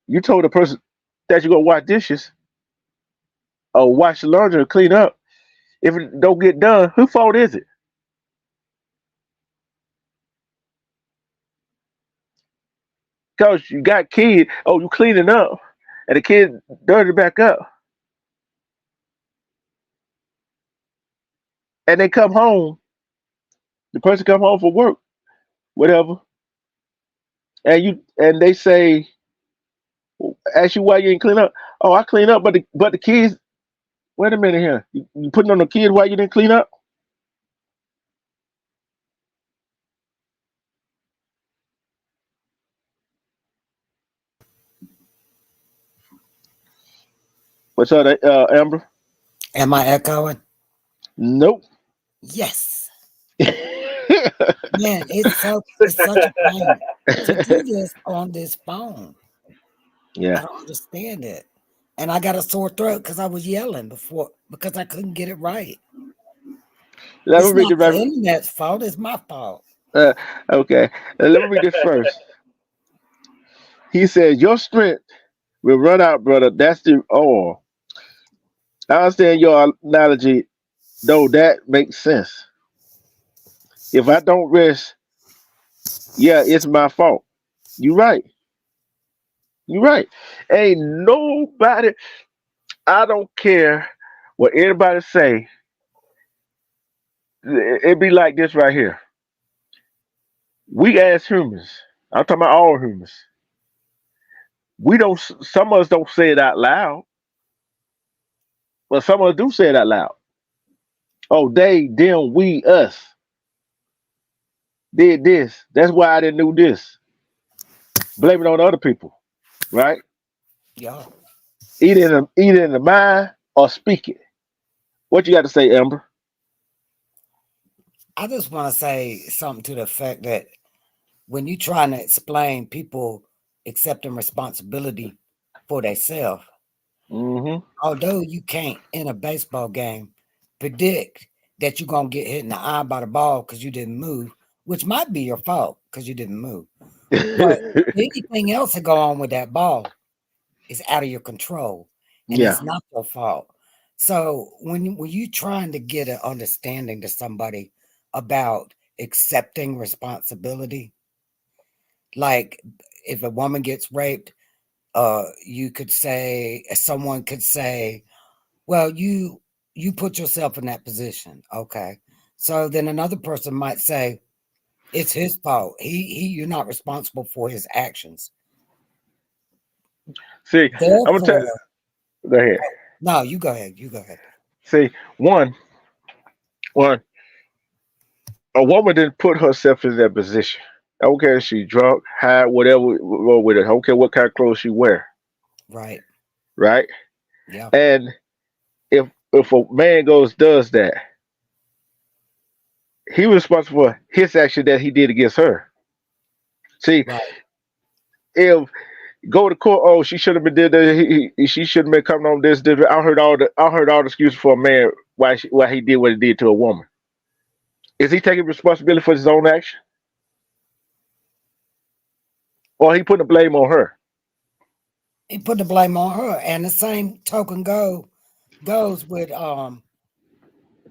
You told the person that you're gonna wash dishes or wash the laundry or clean up. If it don't get done, whose fault is it? Because you got kids, oh, you cleaning up, and the kid dirty back up, and they come home, the person come home from work, whatever, and they say, ask you why you ain't clean up. Oh, I clean up, but the kids. Wait a minute here. You putting on the kids why you didn't clean up? What's up, Amber? Am I echoing? Nope. Yes. Man, it's such a pain to do this on this phone. I Yeah. don't understand it. And I got a sore throat because I was yelling before because I couldn't get it right. Let me It's read not this the right. internet's fault, it's my fault. Uh, okay. Let me read this first. He said, "Your strength will run out, brother. That's the all. I understand your analogy, though that makes sense. If I don't rest, yeah, it's my fault. You right. You right. Ain't nobody. I don't care what anybody say. It be like this right here. We as humans, I'm talking about all humans. We don't. Some of us don't say it out loud, but some of us do say it out loud. Oh, they, them, we, us did this. That's why I didn't do this. Blame it on other people, right? Yeah. Either in the mind or speak it. What you got to say, Amber? I just want to say something to the effect that when you trying to explain people accepting responsibility for themselves, Mm-hmm. although you can't in a baseball game predict that you're gonna get hit in the eye by the ball because you didn't move, which might be your fault because you didn't move. But anything else that go on with that ball is out of your control and Yeah. it's not your fault. So when you trying to get an understanding to somebody about accepting responsibility, like if a woman gets raped, you could say someone could say, well, you put yourself in that position. Okay. So then another person might say, it's his fault. He you're not responsible for his actions. See, I'm gonna tell. Therefore, Go ahead. no, you go ahead. You go ahead. See, one, a woman didn't put herself in that position. I don't care if she's drunk, high, whatever wrong with it. I don't care what kind of clothes she wear, Right. right? Yeah. And if a man goes does that, he was responsible for his action that he did against her. See, Right. if go to court, oh, she should have been did that. She should have been coming on this. I heard all the excuses for a man why he did what he did to a woman. Is he taking responsibility for his own action, or he putting the blame on her? He put the blame on her. And the same token goes with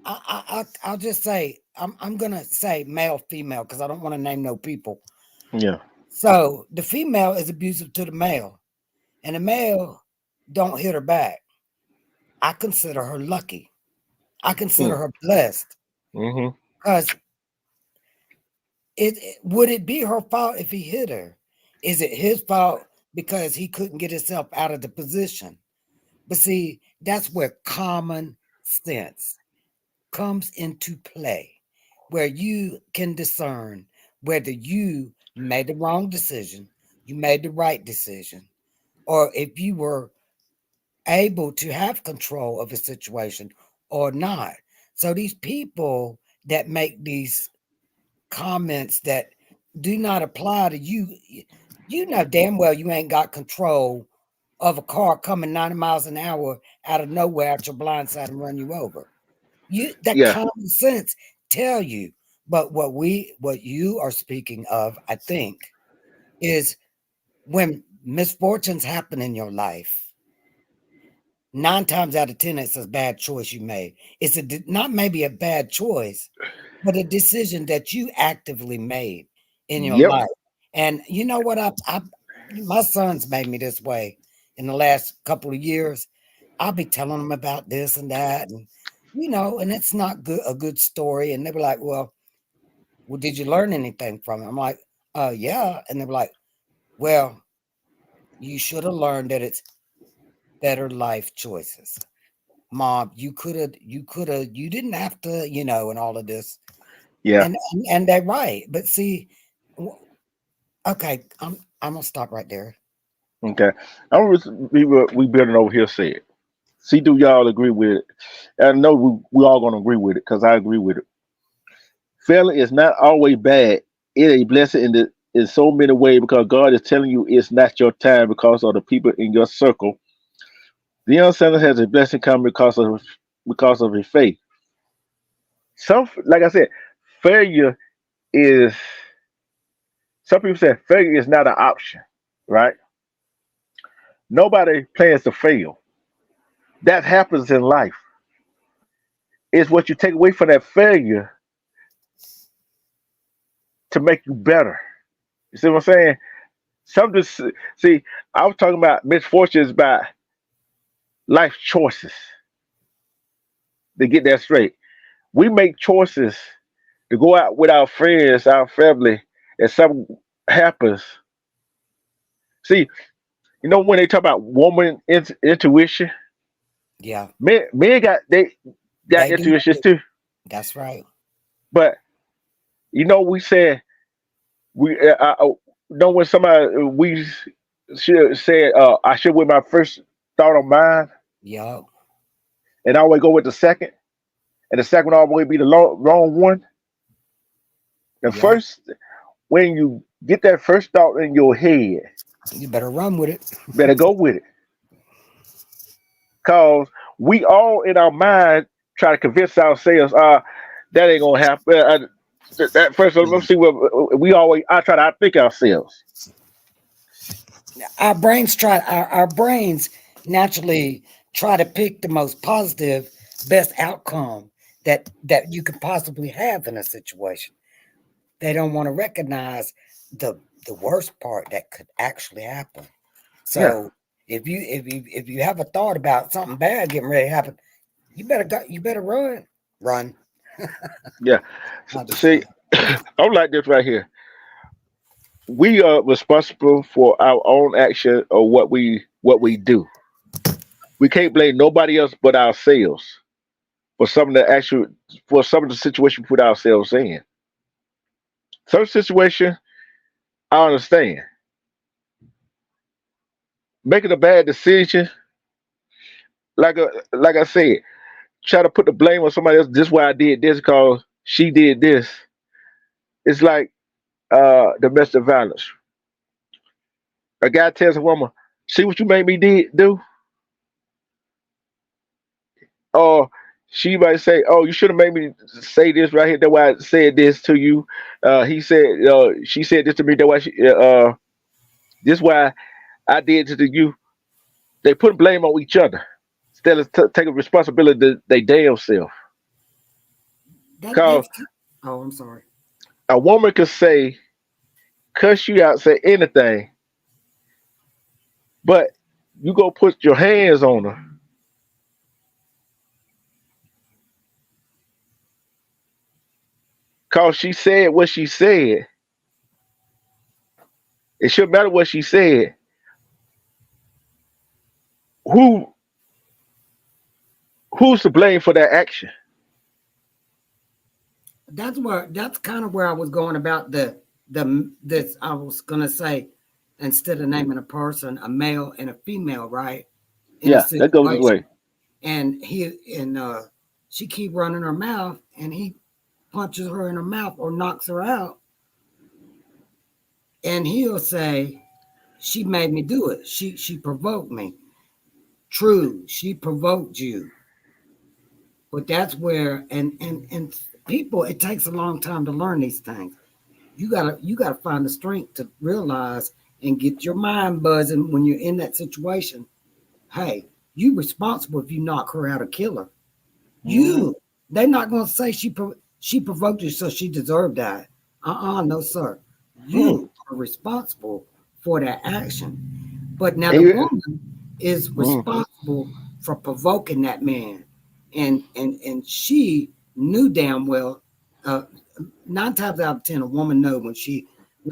I'll just say I'm gonna say male female because I don't want to name no people. Yeah, So the female is abusive to the male, and the male don't hit her back. I consider her lucky. I consider her blessed mm-hmm. because would it be her fault if he hit her? Is it his fault because he couldn't get himself out of the position? But see, that's where common sense comes into play, where you can discern whether you made the wrong decision, you made the right decision, or if you were able to have control of a situation or not. So these people that make these comments that do not apply to you, you know damn well you ain't got control of a car coming 90 miles an hour out of nowhere at your blind side and run you over. You that Yeah, common sense tell you. But what you are speaking of, I think, is when misfortunes happen in your life, 9 times out of 10, it's a bad choice you made. It's not maybe a bad choice, but a decision that you actively made in your yep, life. And you know what? I my sons made me this way in the last couple of years. I'll be telling them about this and that, and and it's not good a good story. And they were like, well, did you learn anything from it? I'm like, yeah. And they were like, well, you should have learned that it's better life choices. Mom, you didn't have to, and all of this. yeah. And they're right. But see, w- okay, I'm gonna stop right there. Okay, we building over here said. See, do y'all agree with it? I know we all gonna agree with it because I agree with it. Failure is not always bad. It a blessing in so many ways because God is telling you it's not your time because of the people in your circle. The young sinner has a blessing coming because of his faith. Like I said, failure is some people say failure is not an option, right? Nobody plans to fail. That happens in life. It's what you take away from that failure to make you better. You see what I'm saying? Some just see. I was talking about misfortunes by life choices. To get that straight, we make choices to go out with our friends, our family, and something happens. See, when they talk about woman intuition, Yeah, men got they do intuitions too. too. That's right. But we said I know when somebody we should said I should with my first thought of mine, Yeah, and I always go with the second, and the second always be the wrong one. The yeah. first, when you get that first thought in your head, You better run with it. better go with it, cause we all in our mind try to convince ourselves, that ain't gonna happen. That first, let's see what we always. I try to outthink ourselves. Our brains naturally try to pick the most positive, best outcome that you could possibly have in a situation. They don't want to recognize the the worst part that could actually happen. Yeah, So if you have a thought about something bad getting ready to happen, you better go. You better run. yeah. I just See, I'm like this right here. We are responsible for our own action or what we do. We can't blame nobody else but ourselves for some of the actual for some of the situation we put ourselves in. Some situation I understand. Making a bad decision, like I said, try to put the blame on somebody else. This is why I did this because she did this. It's like domestic violence. A guy tells a woman, "See what you made me do," or she might say, "Oh, you should have made me say this right here. That's why I said this to you." She said this to me. That's why this why I did this to you. They put blame on each other instead of taking responsibility to their damn self. Cause that's. Oh, I'm sorry. a woman could say, cuss you out, say anything, but you go put your hands on her. Cause she said what she said. It shouldn't matter what she said. Who who's to blame for that action? That's kind of where I was going about the this I was gonna say instead of naming a person, a male and a female, right? In a Yeah, that goes this situation. way. And she keep running her mouth and he punches her in her mouth or knocks her out, and he'll say, she made me do it. She provoked me. True, she provoked you. But that's where and people, it takes a long time to learn these things. You gotta find the strength to realize and get your mind buzzing when you're in that situation. Hey, you responsible if you knock her out or kill her. Mm-hmm. You, they're not gonna say she provoked you, so she deserved that. No, sir. Mm-hmm. You are responsible for that action. But now the And woman is mm-hmm. responsible for provoking that man, and she knew damn well. Uh, 9 times out of 10, a woman know when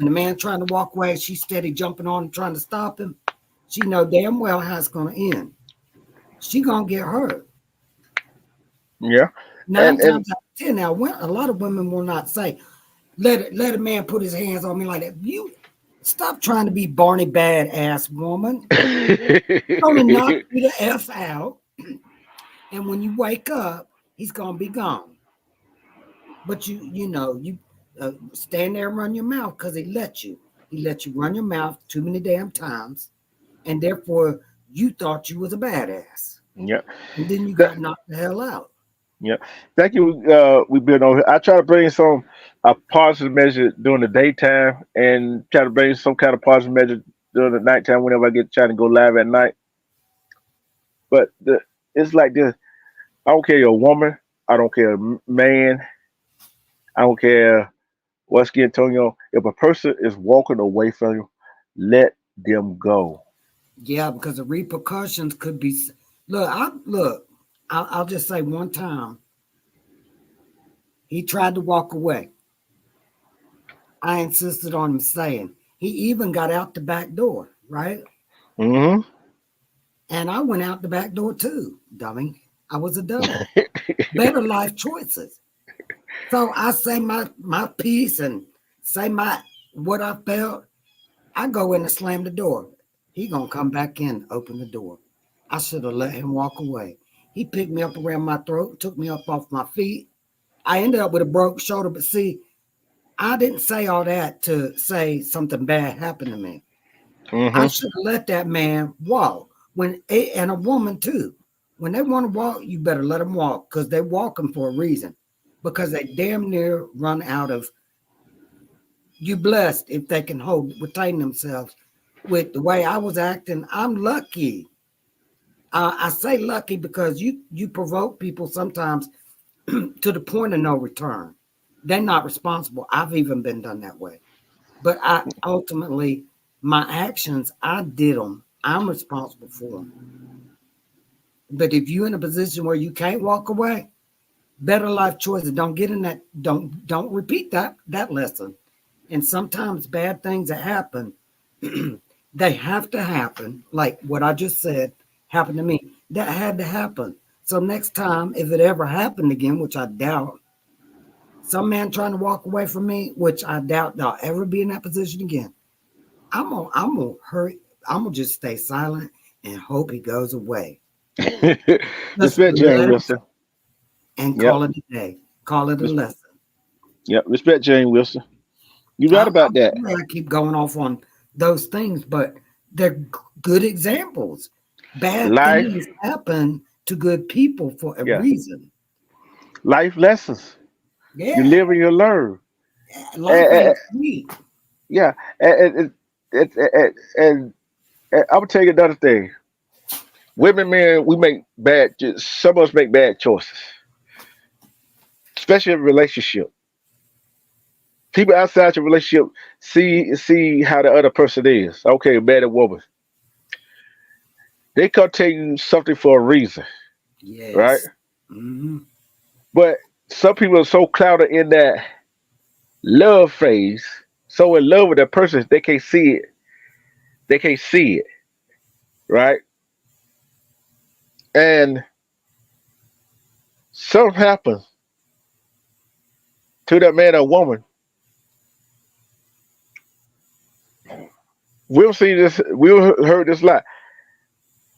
the man trying to walk away, she's steady jumping on him, trying to stop him. She know damn well how it's gonna end. She gonna get hurt. Yeah, Nine and times out of 10. Now, a lot of women will not say, let a man put his hands on me like that. You stop trying to be Barney badass woman. He's gonna knock you the F out, and when you wake up, he's gonna be gone. But you stand there and run your mouth because he let you. He let you run your mouth too many damn times, and therefore you thought you was a badass, yeah, and then you that, got knocked the hell out. yeah. Thank you. We've been on here. I try to bring some a positive measure during the daytime, and try to bring some kind of positive measure during the nighttime whenever I get trying to go live at night. But it's like this. I don't care you're a woman. I don't care man. I don't care what's getting told you. If a person is walking away from you, let them go. Yeah, because the repercussions could be. Look. I'll just say one time he tried to walk away. I insisted on him staying. He even got out the back door, right? Hmm. And I went out the back door too, dummy. I was a dummy. Better life choices. So I say my piece and say my what I felt. I go in and slam the door. He gonna come back in, open the door. I should have let him walk away. He picked me up around my throat, took me up off my feet. I ended up with a broke shoulder, but see, I didn't say all that to say something bad happened to me. I Hmm. should have let that man walk. And a woman too. When they want to walk, you better let them walk because they're walking for a reason. Because they damn near run out of you blessed if they can retain themselves with the way I was acting. I'm lucky I say lucky because you provoke people sometimes to the point of no return. They're not responsible. I've even been done that way. But I ultimately, my actions, I did them. I'm responsible for them. But if you're in a position where you can't walk away, better life choices. Don't get in that. Don't repeat that lesson. And sometimes bad things that happen, they have to happen. Like what I just said happened to me. That had to happen. So next time, if it ever happened again, which I doubt, some man trying to walk away from me, which I doubt they'll ever be in that position again. I'm gonna hurt. I'm gonna just stay silent and hope he goes away. Just Respect Jane let him Wilson. and Yep. call it a day. Call it a Res- lesson. yep. Respect Jane Wilson. You right about I'm that. sorry I keep going off on those things, but they're good examples. Bad Life. things happen to good people for a Yeah. reason. Life lessons. You Yeah, live and you learn. And, life ain't sweet. yeah. And I'm gonna tell you another thing. Women, men, we make bad. Some of us make bad choices, especially in a relationship. People outside your relationship see how the other person is. Okay, man and woman. They come tell you something for a reason, right? Yes. Hmm. But some people are so clouded in that love phase, so in love with that person, they can't see it. They can't see it, right? And something happens to that man or woman. We'll see this. We'll heard this a lot.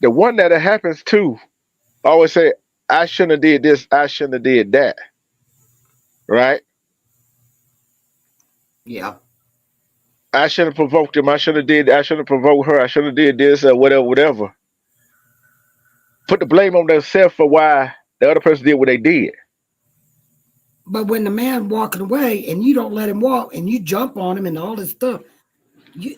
The one that it happens to always say, "I shouldn't have did this. I shouldn't have did that." Right? Yeah. I should have provoked him. I should have did. I should have provoked her. I should have did this or whatever, whatever. Put the blame on themselves for why the other person did what they did. But when the man walking away and you don't let him walk and you jump on him and all this stuff, you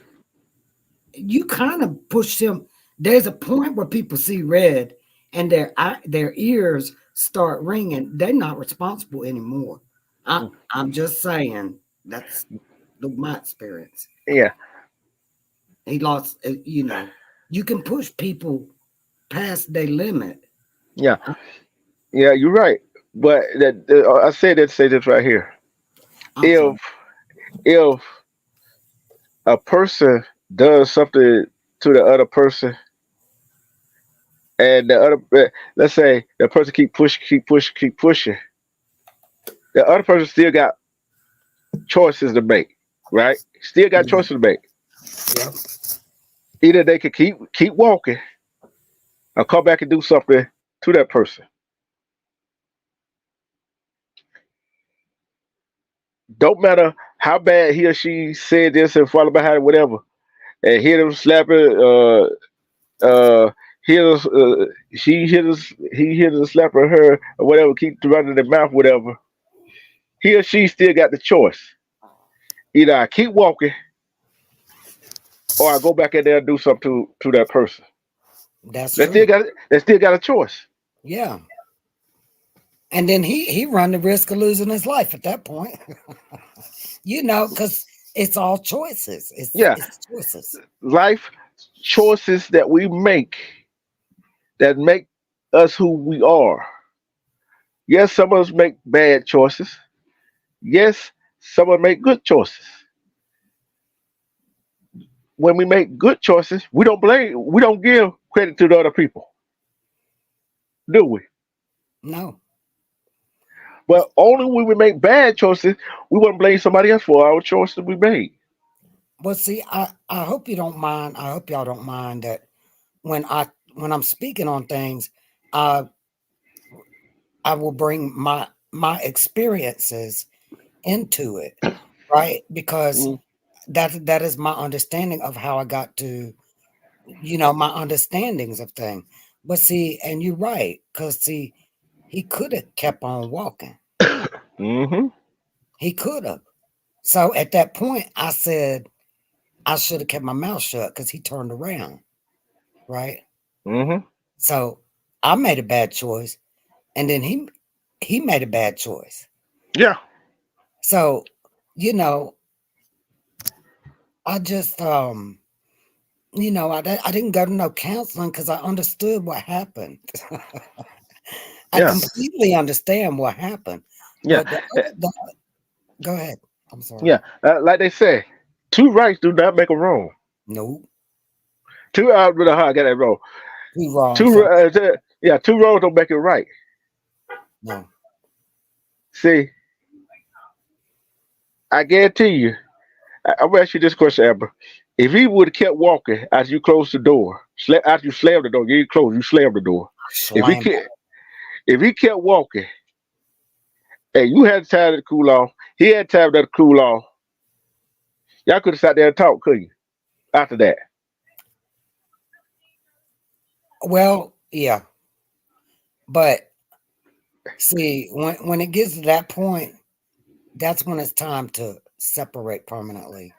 you kind of push him. There's a point where people see red and their ears start ringing. They're not responsible anymore. I'm just saying that's my experience. Yeah, He lost. You can push people past their limit. yeah, I- yeah. You're right. But I said that to say this right here. I'm If sorry. if a person does something to the other person, and the other, let's say the person keep pushing, keep pushing, keep pushing, the other person still got choices to make, right? Still got Yeah. choices to make. Yep. Either they could keep walking, or come back and do something to that person. Don't matter how bad he or she said this and follow behind it, whatever, and hit him, slap it, hit us, she hit us, he hit us, slap her, or whatever, keep running their mouth, whatever. He or she still got the choice. Either I keep walking or I go back in there and do something to that person. That's They still true. got they still got a choice. Yeah. And then he run the risk of losing his life at that point. Because it's all choices. It's Yeah, it's choices. life choices that we make that make us who we are. Yes, some of us make bad choices. Yes, some of us make good choices. When we make good choices, we don't give credit to the other people, do we? No. But only when we make bad choices, we want to blame somebody else for our choices we made. Well, see, I hope you don't mind. I hope y'all don't mind that when I'm speaking on things, uh, I will bring my experiences into it, right? Because Mm, that is my understanding of how I got to, my understandings of things. But see, and you're right, because see, he could have kept on walking. mm-hmm, He could have. So at that point, I said I should have kept my mouth shut because he turned around, right? mm-hmm. So I made a bad choice, and then he made a bad choice. Yeah. So, you know, I just I didn't go to no counseling because I understood what happened. I Yeah. completely understand what happened. Yeah. But eh, go ahead. I'm sorry. Yeah. Like they say, two rights do not make a wrong. No, Two really hard. I got that wrong. two wrongs. Two. Yeah. Two wrongs don't make it right. No. See, I guarantee you. I'm gonna ask you this question, Amber. If he would have kept walking after you closed the door, after you slammed the door, you didn't close, you slammed the door. If he Slam. kept, if he kept walking, and you had time to cool off, he had time to cool off. Y'all could have sat there and talked, couldn't you? After that, Well, yeah. But see, when it gets to that point, that's when it's time to separate permanently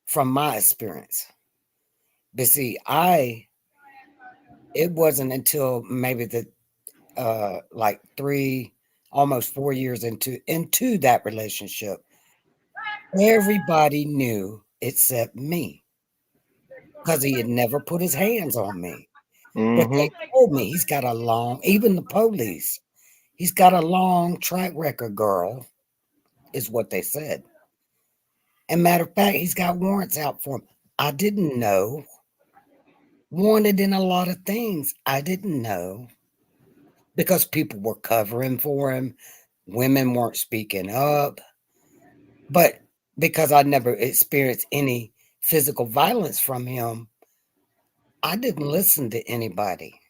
from my experience. But see, it wasn't until maybe the like 3 almost 4 years into that relationship, everybody knew except me because he had never put his hands on me. But hmm they told me he's got a long, even the police, he's got a long track record, girl, is what they said. And matter of fact, he's got warrants out for him. I didn't know. Wanted in a lot of things. I didn't know because people were covering for him. Women weren't speaking up. But because I never experienced any physical violence from him, I didn't listen to anybody.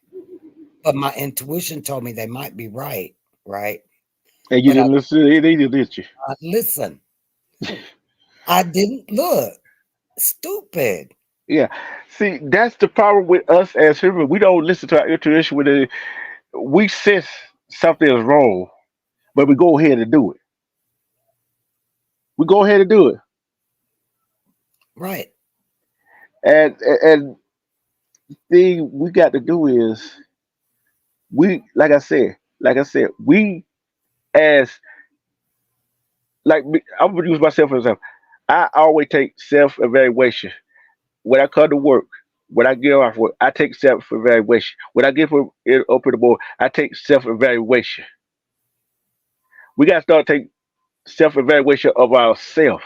But my intuition told me they might be right, right? and you But didn't listen to it either, did you? I listen. I didn't look stupid. Yeah. See, that's the problem with us as humans. We don't listen to our intuition when we sense something is wrong, but we go ahead and do it. We go ahead and do it, Right. and the thing we got to do is like I said, we as like me, I'm gonna use myself as an example. I always take self evaluation when I come to work. When I get off work, I take self evaluation. When I get up in the board, I take self evaluation. We got to start taking self evaluation of ourselves.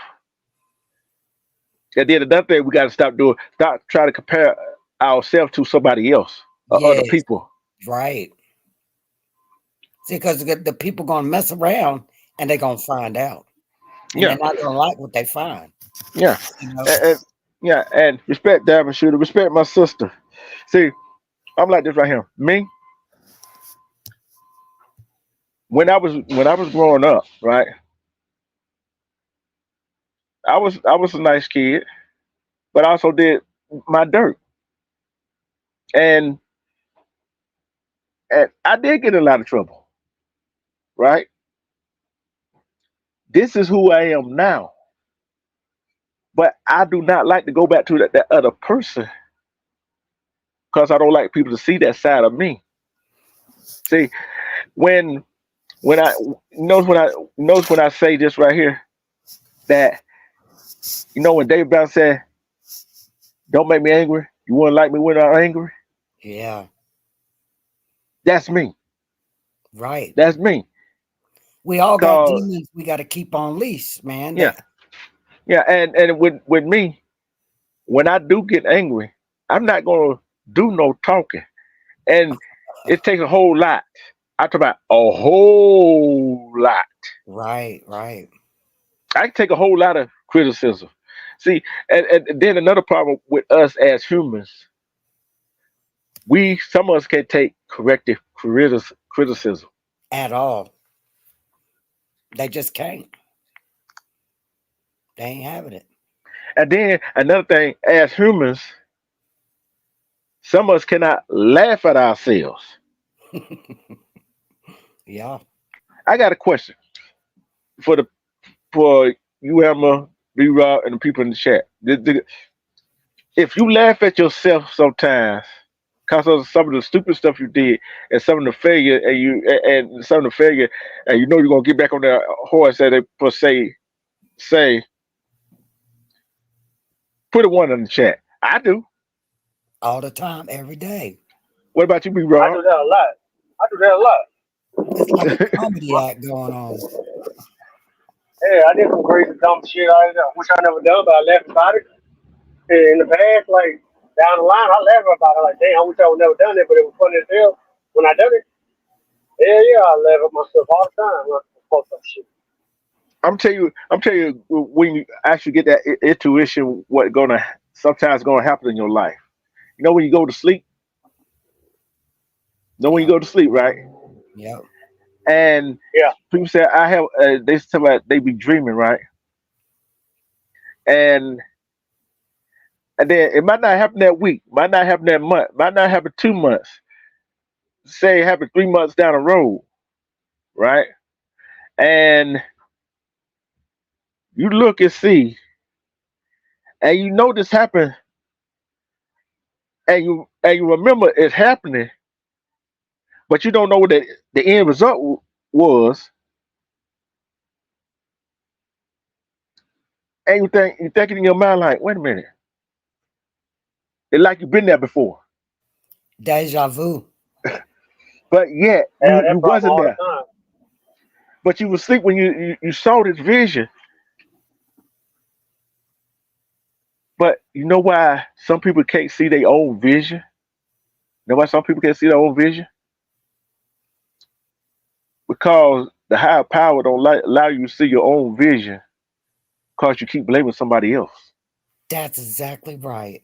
And then another thing we got to stop doing, stop trying to compare ourselves to somebody else or other Yes. people. Right. See, because the people gonna mess around and they're gonna find out, and Yeah, they're not gonna like what they find. yeah, You know. and yeah, and respect Diamond Shooter, respect my sister. See, I'm like this right here. Me, when I was growing up, right, I was a nice kid, but I also did my dirt, and and I did get in a lot of trouble, right? This is who I am now, but I do not like to go back to that other person because I don't like people to see that side of me. See, when when I notice when I say this right here that when Dave Brown said, "Don't make me angry. You wouldn't like me when I'm angry." Yeah. That's me. Right. That's me. We all got Cause demons. We got to keep on leash, man. yeah, yeah, and with me, when I do get angry, I'm not gonna do no talking, and it takes a whole lot. I talk about a whole lot. Right. Right. I can take a whole lot of criticism. See, and then another problem with us as humans, some of us can take corrective criticism. At all. They just can't. They ain't having it. And then another thing, as humans, some of us cannot laugh at ourselves. Yeah. I got a question for the for you, Emma, B Rob, and the people in the chat. If you laugh at yourself sometimes, because of some of the stupid stuff you did and some of the failure and some of the failure and you know you're gonna get back on that horse that they per say put a one in the chat. I do. all the time, every day. What about you, B I Rob? do that a lot. I do that a lot. It's like a comedy act going on. Yeah, I did some crazy dumb shit. I wish I never done, but I laugh about it. In the past, like down the line, I laugh about it. Like, damn, I wish I would never done it, but it was funny as hell when I done it. Hell yeah, I laugh at myself all the time. When I fuck up shit. I'm telling you, when you actually get that intuition, what gonna sometimes gonna happen in your life. You know when you go to sleep. You know when you Yep. go to sleep, right? Yep. And Yeah, people say I have. They tell me they be dreaming, right? And and then it might not happen that week, might not happen that month, might not happen 2 months. Say it happened 3 months down the road, right? And you look and see, and you know this happened, and you remember it's happening, but you don't know what the end result was, and you thinking in your mind like, wait a minute, it's like you've been there before, Deja vu. but yet I have you that problem wasn't all the there, time. but you was asleep when you saw this vision. But you know why some people can't see their own vision? You know why some people can't see their own vision? Because the higher power don't allow you to see your own vision because you keep blaming somebody else. That's exactly right.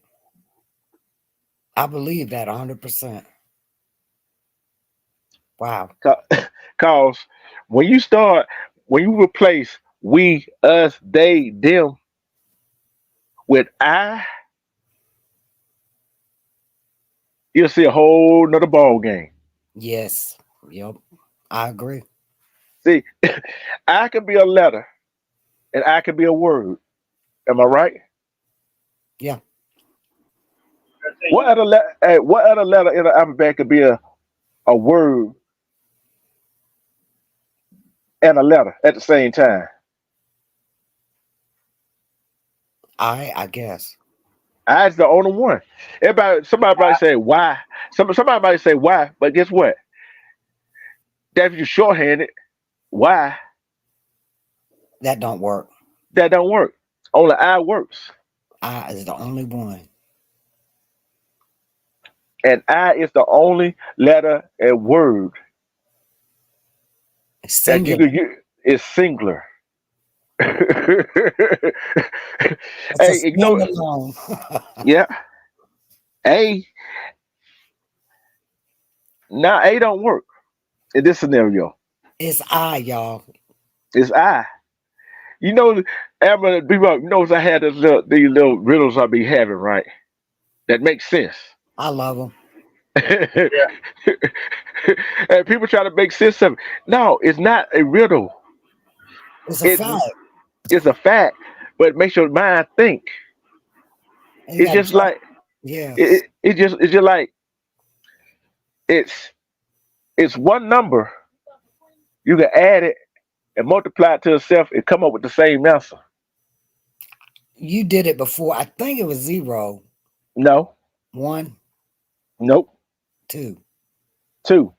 I believe that 100%. Wow. Because when you start, when you replace we, us, they, them with I, you'll see a whole nother ball game. Yes. Yep. I agree. See, I can be a letter and I can be a word. Am I right? Yeah. What other letter in the alphabet could be a word and a letter at the same time? I guess. I is the only one. Somebody might say why. Somebody might say why, but guess what? That if you shorthanded, why That don't work. that don't work. Only I works, I is the only one. and I is the only letter and word that you Singular. could use. Is singular. Hey, It's a you know, standalone. yeah. A now A don't work in this scenario. It's I, y'all. It's I. You know, Amber, be right. You know, I had these little riddles I be having, right? That makes sense. I love them. And Yeah, people try to make sense of it. No, it's not a riddle. It's a It's fact. it's a fact, but it makes your mind think. And you It's got just jump. like Yes. it's just like it's it's one number. You can add it and multiply it to itself and come up with the same answer. You did it before. I think it was zero, No, one, nope, two. two,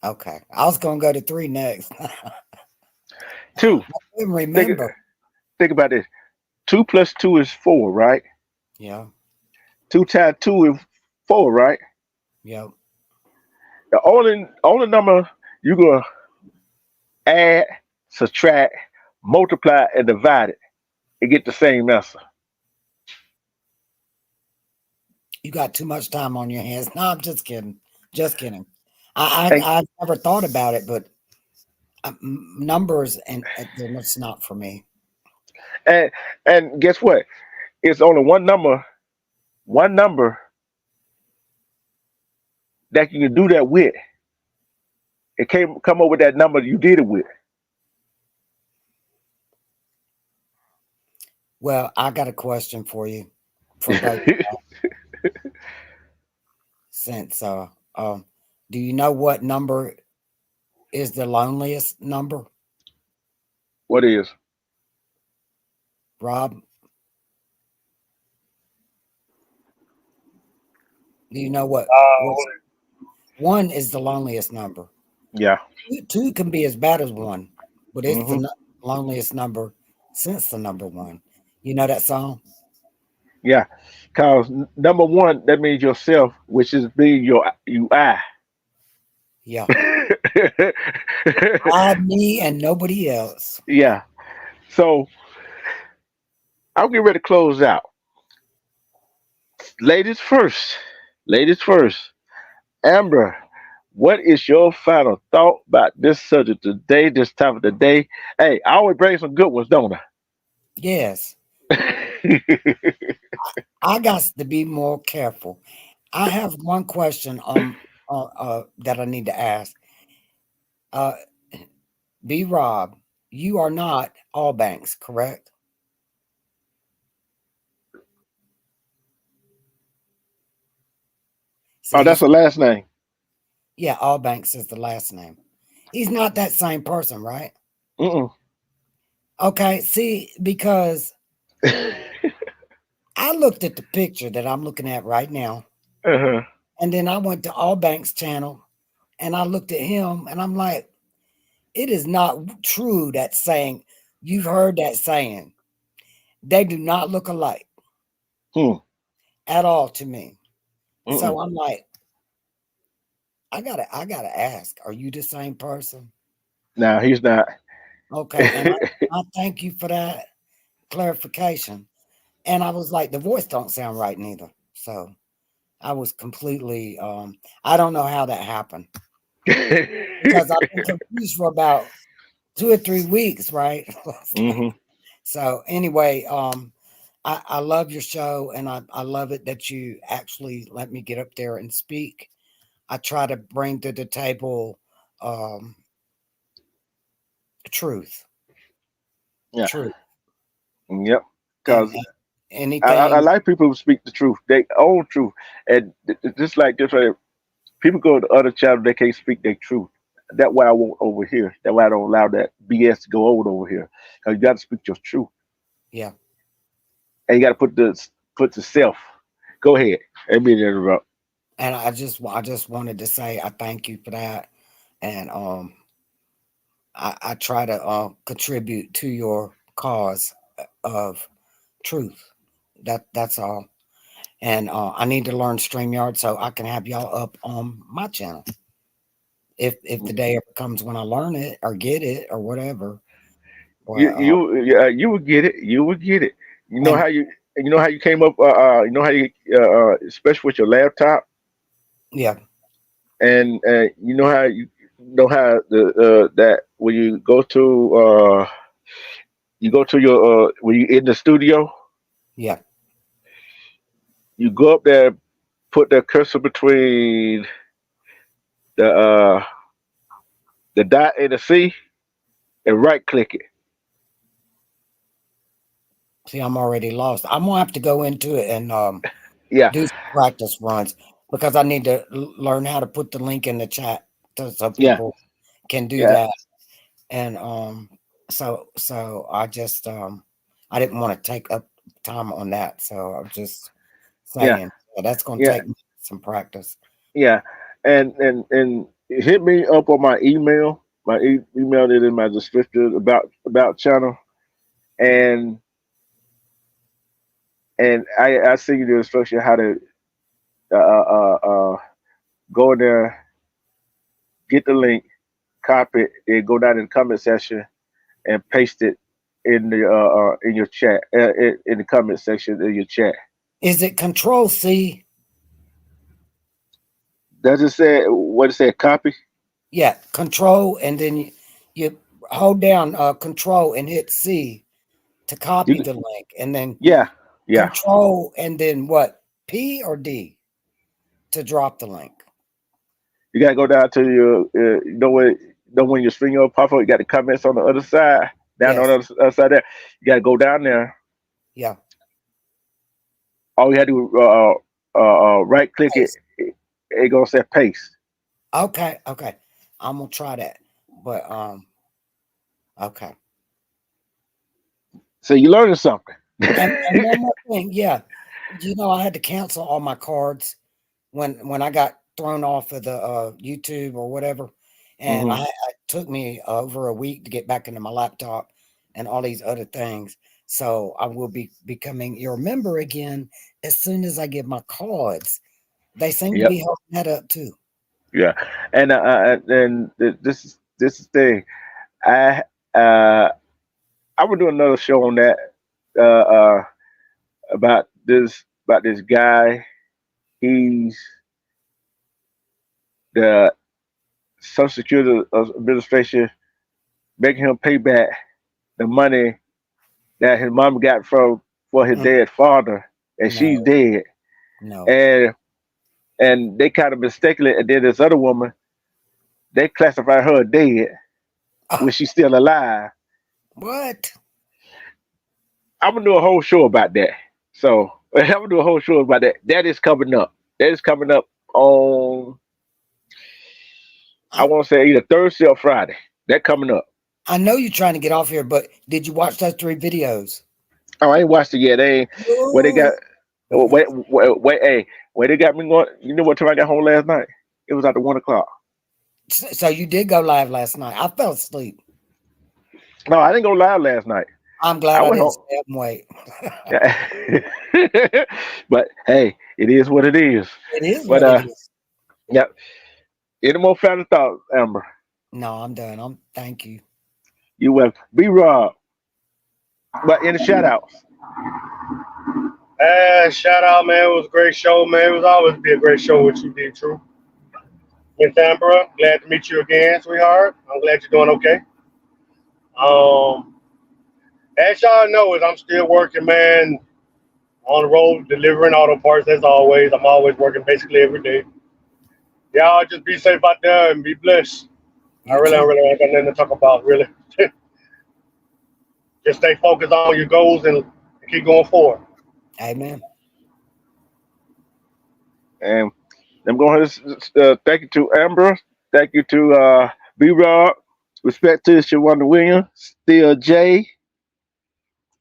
Okay. I was gonna go to three next. two. Couldn't Think remember. think about this. Two plus two is four, right? Yeah. Two times two is four, right? Yep. The only number you gonna add, subtract, multiply, and divide it and get the same answer. You got too much time on your hands. No, I'm just kidding. Just kidding. And I've never thought about it, but numbers and they're just not for me. and and guess what? It's only one number that you can do that with. It came come up with that number you did it with. Well, I got a question for you, for both. since do you know what number is the loneliest number, What is? Rob? Do you know what's one is the loneliest number? Yeah. Two can be as bad as one, but it's the Hmm. loneliest number since the number one. You know that song? Yeah. Cause number one, that means yourself, which is being you I. Yeah. I, me, and nobody else. Yeah. So I'm getting ready to close out. Ladies first. Ladies first. Amber, what is your final thought about this subject today, this time of the day? Hey, I always bring some good ones, don't Yes. I? I got to be more careful. I have one question that I need to ask. Uh, B. Rob, you are not all banks, correct? See, Oh, that's the last name. yeah, all banks is the last name. He's not that same person, right? Mm-mm. Okay, see, because I looked at the picture that I'm looking at right now, Uh-huh. and then I went to All Banks channel and I looked at him and I'm like, it is not true that saying. You've heard that saying. They do not look alike Hmm. at all to me. Mm-mm. So I'm like, I gotta ask, are you the same person? No, he's not. Okay, and I thank you for that clarification. And I was like, the voice don't sound right neither. So I was completely I don't know how that happened because I've been confused for about 2 or 3 weeks, right? Hmm. So anyway, I love your show and I love it that you actually let me get up there and speak. I try to bring to the table um, truth, Yeah. truth, Yep. and Because I anything. like people who speak the truth, they own truth, and just like this, right, people go to other channels, they can't speak their truth. That's why I won't over here. That's why I don't allow that BS to go over here. Because you got to speak your truth, Yeah, and you got to put the self. Go ahead. Let me interrupt. and I just wanted to say I thank you for that, and I try to contribute to your cause of truth. That's all. And I need to learn StreamYard so I can have y'all up on my channel. If the day ever comes when I learn it or get it or whatever. But You would get it. You would get it. You know and how you came up. You know how you especially with your laptop, yeah, and you know how the that when you go to your when you in the studio, yeah. you go up there, put the cursor between the the dot and the C, and right click it. See, I'm already lost. I'm gonna have to go into it and Yeah, do some practice runs because I need to learn how to put the link in the chat so yeah, people can do yeah, that. And so I just I didn't want to take up time on that. So I'm just yeah, saying that's gonna yeah, take some practice. yeah. And hit me up on my email. My email is in my description about channel, and I see you the instruction how to uh, uh, uh, go in there, get the link, copy it, and go down in the comment section and paste it in your chat in the comment section in your chat. Is it Control C? Does it say what it said? Copy. Yeah, Control, and then you hold down Control and hit C to copy You the link, and then yeah yeah. Control and then what? P or D to drop the link. You gotta go down to your when your string up pop up. You got the comments on the other side. Down on Yes. the other side there. You gotta go down there. Yeah. All you had to do right click it It gonna say paste. Okay, okay. I'm gonna try that. But okay. So you learning something. And one more thing, yeah. I had to cancel all my cards when I got thrown off of the YouTube or whatever, and Hmm. it took me over a week to get back into my laptop and all these other things. So I will be becoming your member again as soon as I get my cards. They seem to Yep. be helping that up too. Yeah. And this is the thing. I uh I would do another show on that uh, uh about this guy. He's the Social Security Administration making him pay back the money that his mom got from for his Mm, dead father, and she's no, dead. no. And they kind of mistakenly, and then this other woman, they classified her dead when Ah, she's still alive. what? I'm gonna do a whole show about that. So I'm gonna do a whole show about that. That is coming up. That is coming up on, I I, want to say, either Thursday or Friday. That coming up. I know you're trying to get off here, but did you watch those 3 videos? Oh, I ain't watched it yet. They ain't where they got. Ooh. Hey, where they got me going. You know what time I got home last night? It was after 1 o'clock. So you did go live last night. I fell asleep. No, I didn't go live last night. I'm glad I I went didn't home. stay up and wait. But hey, it is what it is. It is But what it is. yeah. Any more final thoughts, Amber? No, I'm done. Thank you. You will be Rob. But in the shout outs. Shout out, man. It was a great show, man. It was always be a great show with you, D. True. Miss Ambra, glad to meet you again, sweetheart. I'm glad you're doing okay. Um, as y'all know, is I'm still working, man, on the road delivering auto parts as always. I'm always working basically every day. Y'all just be safe out there and be blessed. You I too. really ain't got nothing to talk about, really. Just stay focused on your goals and keep going forward. Amen. And I'm going to thank you to Amber. Thank you to B Rob. Respect to Shawanda Williams. Still J.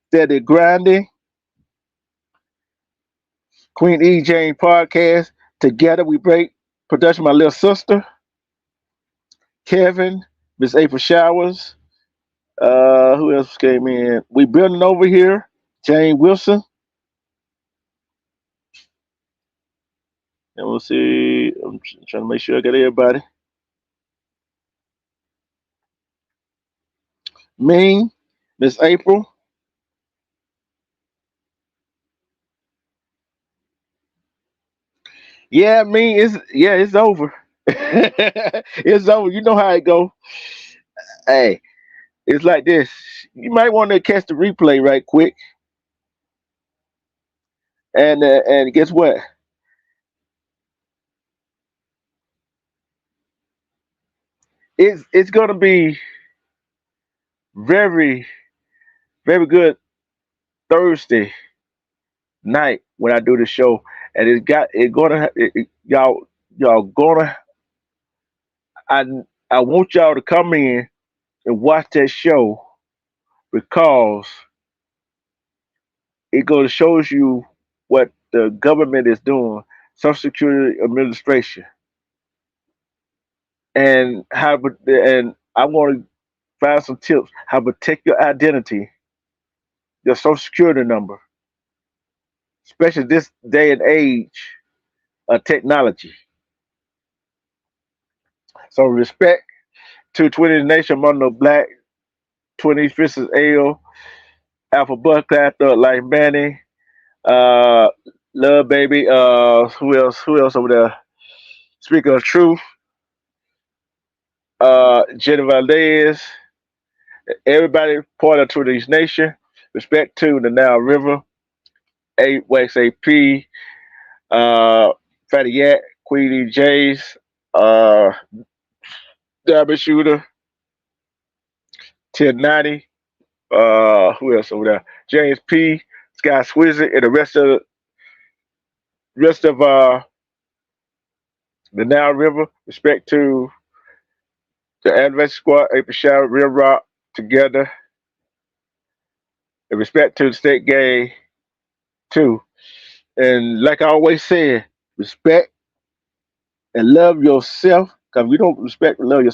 Steady Grinding. Queen E. Jane Podcast. Together we break. Production, my little sister. Kevin. Miss April Showers. Who else came in? We building over here. Jane Wilson. And we'll see. I'm trying to make sure I got everybody. Me, Miss April. Yeah, me, it's over. It's over. You know how it go. Hey, it's like this. You might want to catch the replay right quick, and guess what? It's gonna be very very good Thursday night when I do the show, and y'all gonna I I want y'all to come in and watch that show because it goes shows you what the government is doing, Social Security Administration, and and I'm going to find some tips how to protect your identity, your Social Security number, especially this day and age of technology. So respect to 20 Nation, Mondo Black, 20 Fishes Ale, Alpha Buckeye, Thug Like Manny, uh, Love Baby, who else over there? Speaking of truth, Jenny Valdez, everybody part of Twitter's Nation. Respect to the Nile River, Wax AP, uh, Fatty Yak, Queenie J's, uh, Diamond Shooter, 1090, who else over there? James P, Sky Swizzy, and the rest of the Nile River, respect to the Adventist Squad, April Shower, Real Rock together, and respect to the state gang too. And like I always said, respect and love yourself. Because we don't respect and love yourself,